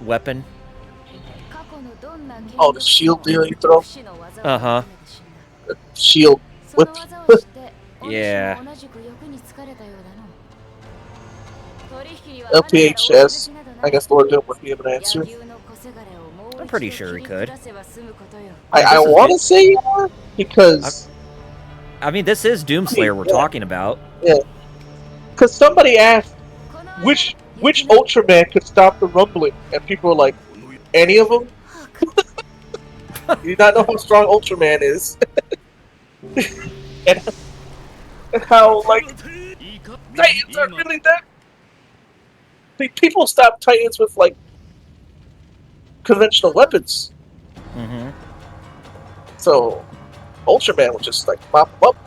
weapon. Oh, the shield deal you throw? Uh-huh. Shield whip. Yeah. LPHS. I guess Lord Doom would be able to answer. I'm pretty sure he could. I want to say yeah, because I mean, this is Doomslayer we're talking about. yeah, because somebody asked which Ultraman could stop the rumbling, and people were like, any of them. You do not know how strong Ultraman is, and how like Titans are really that. People stop Titans with like conventional weapons. Mm-hmm. So Ultraman would just like pop them up.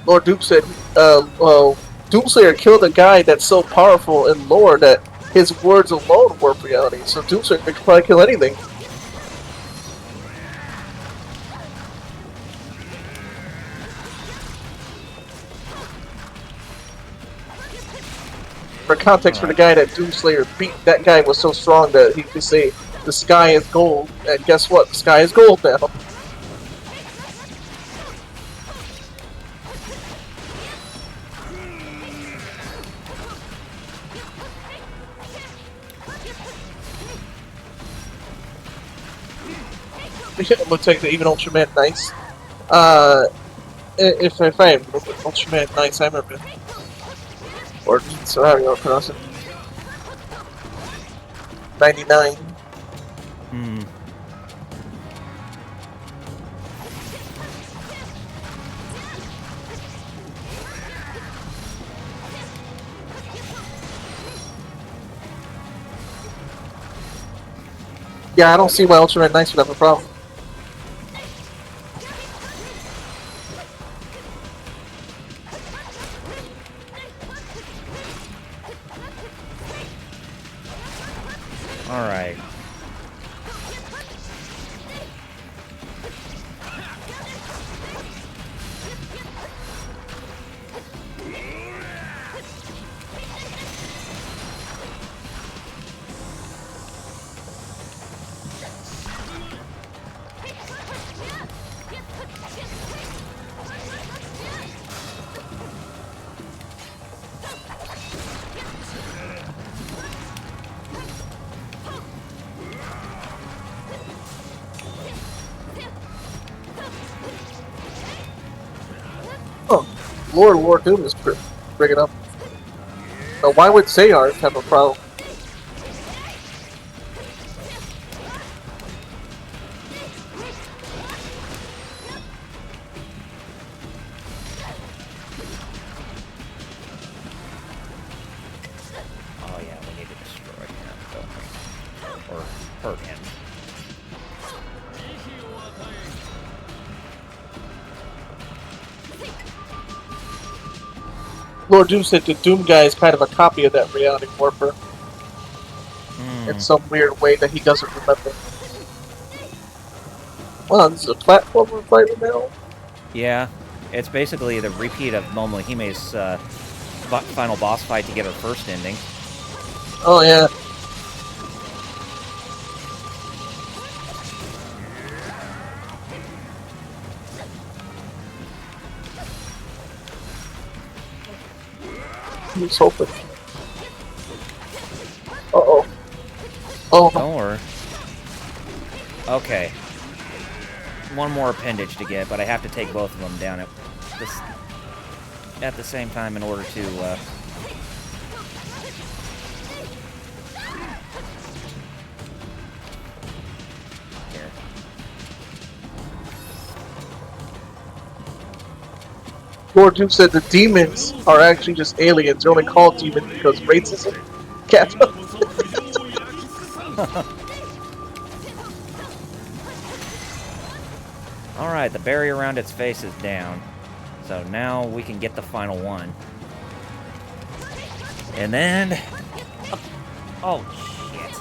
Lord Doom said, Doomslayer killed a guy that's so powerful in lore that his words alone warp reality. So Doomslayer could probably kill anything. For context, for the guy that Doomslayer beat, that guy was so strong that he could say, the sky is gold, and guess what? The sky is gold now. It looks like even Ultraman Nice. If I remember Ultraman Nice, I remember. Or so how do you pronounce it? 99. Hmm. Yeah, I don't see why Ultraman Nice would have a problem. Alright. Lord Doom is bringing up. Now, why would Sayar have a problem? Oh yeah, we need to destroy him, don't we? Or hurt him. Lord Doom said the Doom guy is kind of a copy of that reality warper. In some weird way that he doesn't remember. Wow, this is a platformer fighter now? Yeah, it's basically the repeat of Momohime's final boss fight to get her first ending. Oh yeah. He's hoping. Uh-oh. Oh, no. Don't worry. Okay. One more appendage to get, but I have to take both of them down at the same time in order to, Here. Lord Doom said the demons are actually just aliens. They're only called demons because racism. Cat. Alright, the barrier around its face is down. So now we can get the final one. And then... Oh, shit.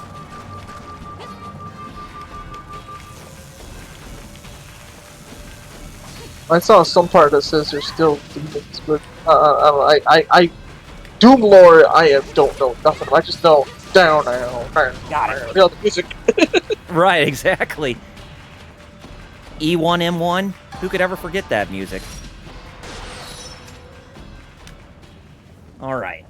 I saw some part that says there's still demons, but I Doom lore I don't know nothing. I just know down. Got it. You know, the music. Right, exactly. E1M1? Who could ever forget that music? All right.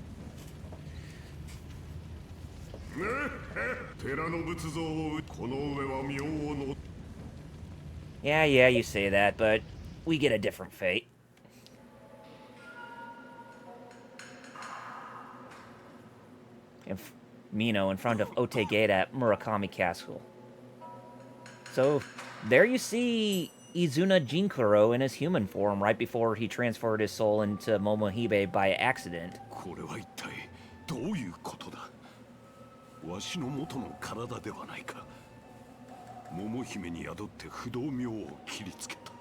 Yeah, you say that, but we get a different fate. Mino in front of Otegate at Murakami Castle. So, there you see Izuna Jinkuro in his human form right before he transferred his soul into Momohime by accident. これは一体どういうことだ。わしの元の体ではないか。桃姫に宿って不動明王を切りつけた。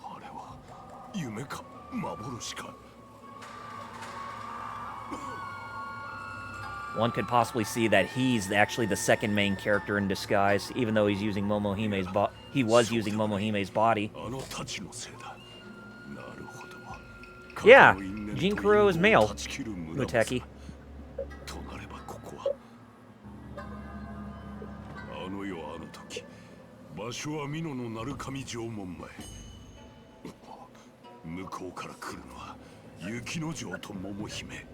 あれは夢か幻か。One could possibly see that he's actually the second main character in disguise, even though he's using Momohime's he was using Momohime's body. Yeah, Jinkuro is male. Muteki. あの世あの時、場所は美濃の鳴神城門前。向こうから来るのは雪之丞と桃姫。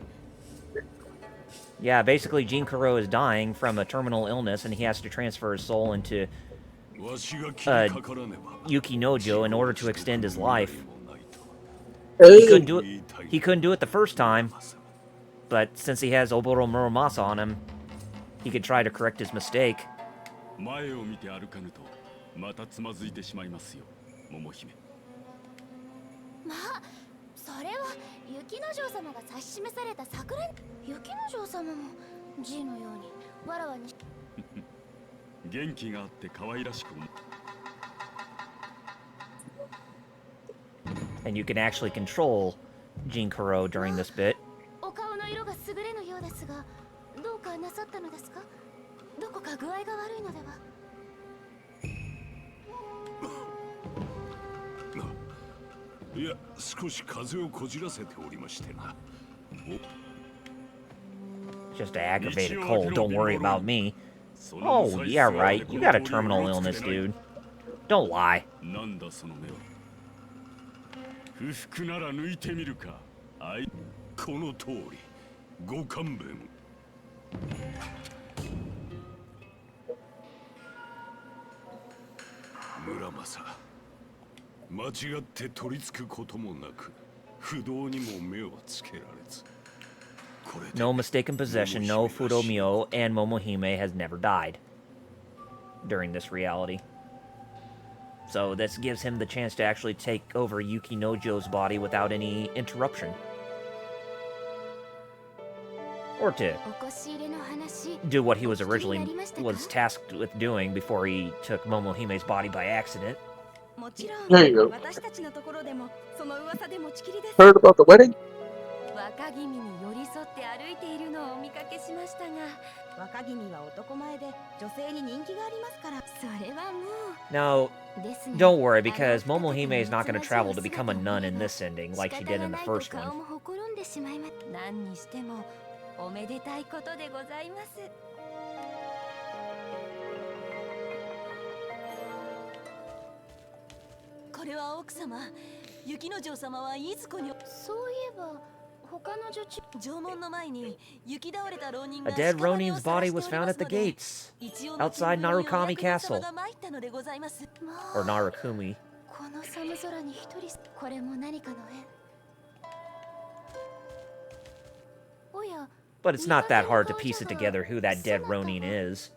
Yeah, basically Jinkuro is dying from a terminal illness and he has to transfer his soul into Yuki Nojo in order to extend his life. He couldn't do it the first time, but since he has Oboro Muramasa on him, he could try to correct his mistake. 前を見て歩かぬとまたつまずいてしまいますよ、桃姫。まあ、それは雪之丞様が指し示された桜。雪之丞様も G のようにわらわに。元気があって可愛らしく。And you can actually control Jinkuro during this bit. お顔の色が優れぬようですが、どうかなさったのですか？どこか具合が悪いのでは？ いや、少し風邪をこじらせておりましてな。 Just an aggravated cold, don't worry about me. Oh, yeah, right. You got a terminal illness, dude. Don't lie. なんだその目は。不服なら抜いてみるか。この通り。ご勘弁。村正。間違って取り付くこともなく、不動にも目をつけられず。 No mistaken possession, no Fudomyo, and Momohime has never died during this reality. So this gives him the chance to actually take over Yuki Nojo's body without any interruption. Or to do what he was originally tasked with doing before he took Momohime's body by accident. There you go. Heard about the wedding? 若君に寄り添って歩いているのをお見かけしましたが、若君は男前で女性に人気がありますから、それはもう。 Now, don't worry, because Momohime is not going to travel to become a nun in this ending like she did in the first one. 何にしてもおめでたいことでございます。これは奥様、雪之丞様はいずこに。そういえば。 A dead Ronin's body was found at the gates, outside Narukami Castle. Or Narukumi. But it's not that hard to piece it together who that dead Ronin is.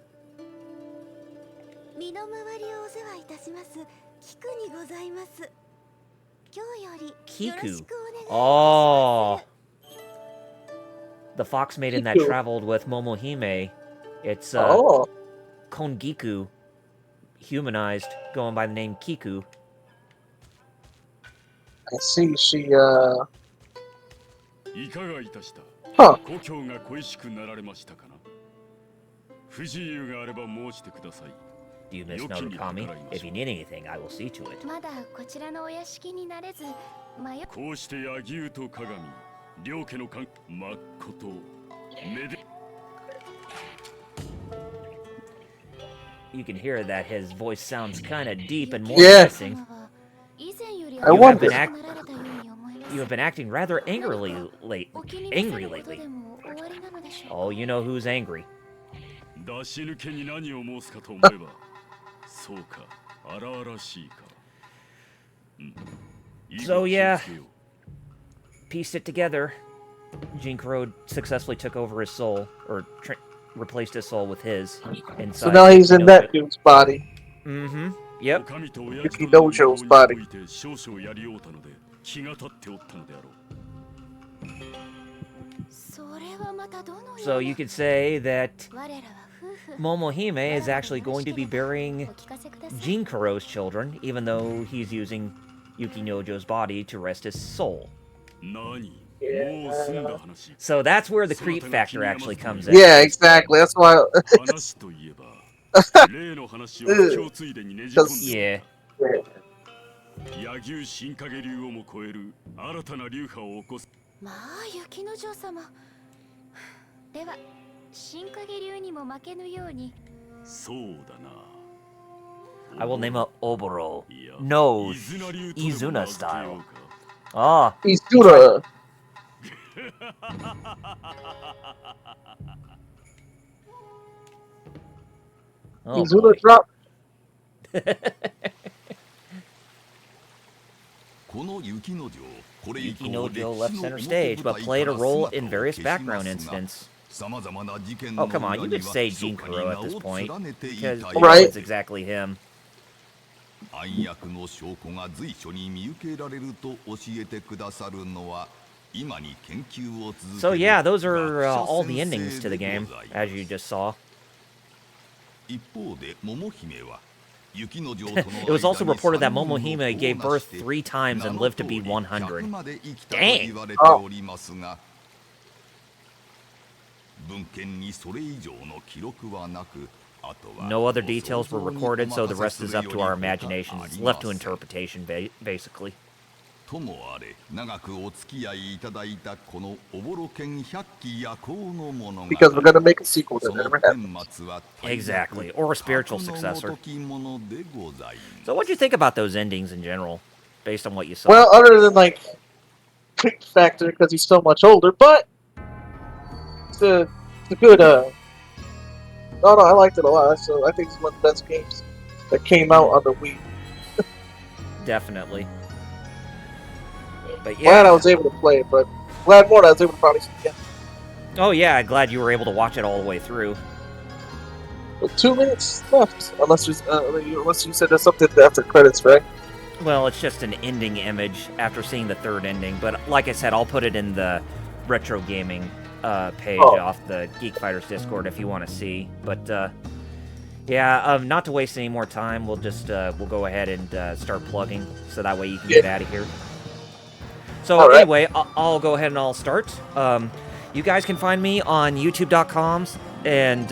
Kiku. Oh! The fox maiden that traveled with Momohime. It's Kongiku, humanized, going by the name Kiku. I see, she, いかがいたした。 Huh. 故郷が恋しくなられましたかな。不自由があれば申してください。 Do you miss Narukami? If you need anything, I will see to it. まだこちらのお屋敷になれず、こうして柳生と鏡、両家の関まっことめで。 You can hear that his voice sounds kind of deep and more Yeah. menacing. I wonder. You have been acting rather angrily お気に召さ angry ること lately. でも終わりなのでしょうか。 Oh, you know who's angry. 出し抜けに何を申すかと思えばそうか荒々しいか。So, yeah. Pieced it together. Jinkuro successfully took over his soul, or replaced his soul with his. So now he's in that dude's body. Mm-hmm. Yep. Yukinojo's body. So you could say that 我らは夫婦。 Momohime is actually going to be burying お聞かせください。 Jinkuro's children, even though he's using Yukinojo's body to rest his soul. So that's where the creep factor actually comes in. Yeah, exactly. That's why. Yeah. まあ雪の女様。では新影流にも負けぬように。 I will name a Oboro. No, Izuna style. Ah. Izuna. Oh, Izuna drop. Yukinojo left center stage, but played a role in various background incidents. Oh, come on, you could say Jinkuro at this point, because you know it's exactly him. So yeah, those are all the endings to the game, as you just saw. It was also reported that Momohime gave birth 3 times and lived to be 100. Dang! Oh. No other details were recorded, so the rest is up to our imaginations. It's left to interpretation, basically. Because we're gonna make a sequel that never happened. Exactly, or a spiritual successor. So what'd you think about those endings in general, based on what you saw? Well, other than like creep factor because he's so much older, but it's a good. No, I liked it a lot. So I think it's one of the best games that came out on the Wii. Definitely. But yeah. Glad I was able to play it, but glad more that I was able to probably see it again. Oh yeah, glad you were able to watch it all the way through. With 2 minutes left, unless you said there's something after credits, right? Well, it's just an ending image after seeing the third ending, but like I said, I'll put it in the retro gaming page off the Geek Fighters Discord if you want to see. But yeah, not to waste any more time, we'll just we'll go ahead and start plugging, so that way you can get out of here. So anyway, I'll go ahead and I'll start. You guys can find me on YouTube.com and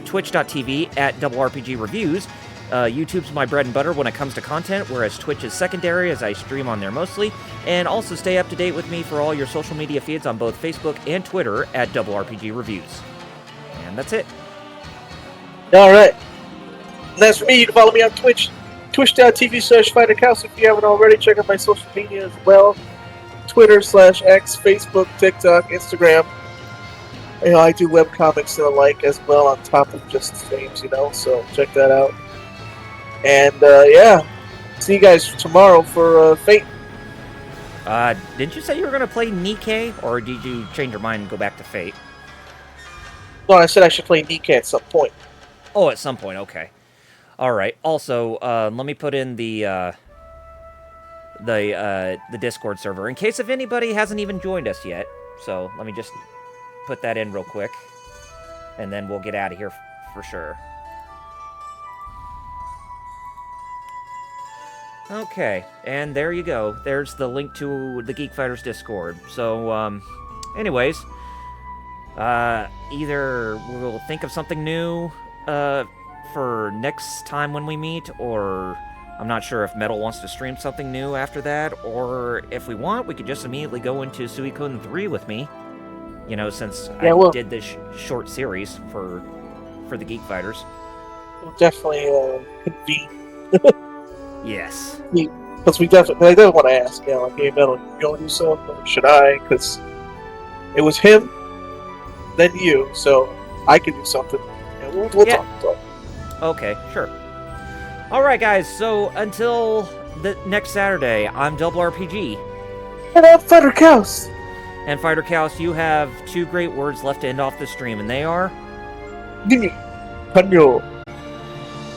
Twitch.tv at DoubleRPG Reviews. YouTube's my bread and butter when it comes to content, whereas Twitch is secondary as I stream on there mostly. And also stay up to date with me for all your social media feeds on both Facebook and Twitter at DoubleRPG Reviews. And that's it. Alright. That's for me. You can follow me on Twitch. Twitch.tv/FighterCouse if you haven't already. Check out my social media as well. Twitter/X, Facebook, TikTok, Instagram. You know, I do webcomics and the like as well on top of just streams, you know, so check that out. And, yeah, see you guys tomorrow for Fate. Didn't you say you were going to play Nikkei, or did you change your mind and go back to Fate? Well, I said I should play Nikkei at some point. Oh, at some point, okay. Alright, also, let me put in the Discord server, in case if anybody hasn't even joined us yet. So, let me just put that in real quick, and then we'll get out of here for sure. Okay, and there you go. There's the link to the Geek Fighters Discord. So, anyways, either we'll think of something new for next time when we meet, or I'm not sure if Metal wants to stream something new after that, or if we want, we could just immediately go into Suikoden 3 with me. You know, since I did this short series for the Geek Fighters. We'll definitely convene. Yes. Because we definitely want to ask, like, hey, Metal, you gonna do something? Or should I? Because it was him, then you, so I can do something. And we'll Yeah. talk. Okay, sure. All right, guys. So until the next Saturday, I'm Double RPG. And I'm Fighter Cows. And Fighter Cows, you have 2 great words left to end off the stream, and they are... Nini. Hanyo.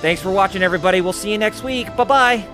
Thanks for watching, everybody. We'll see you next week. Bye-bye.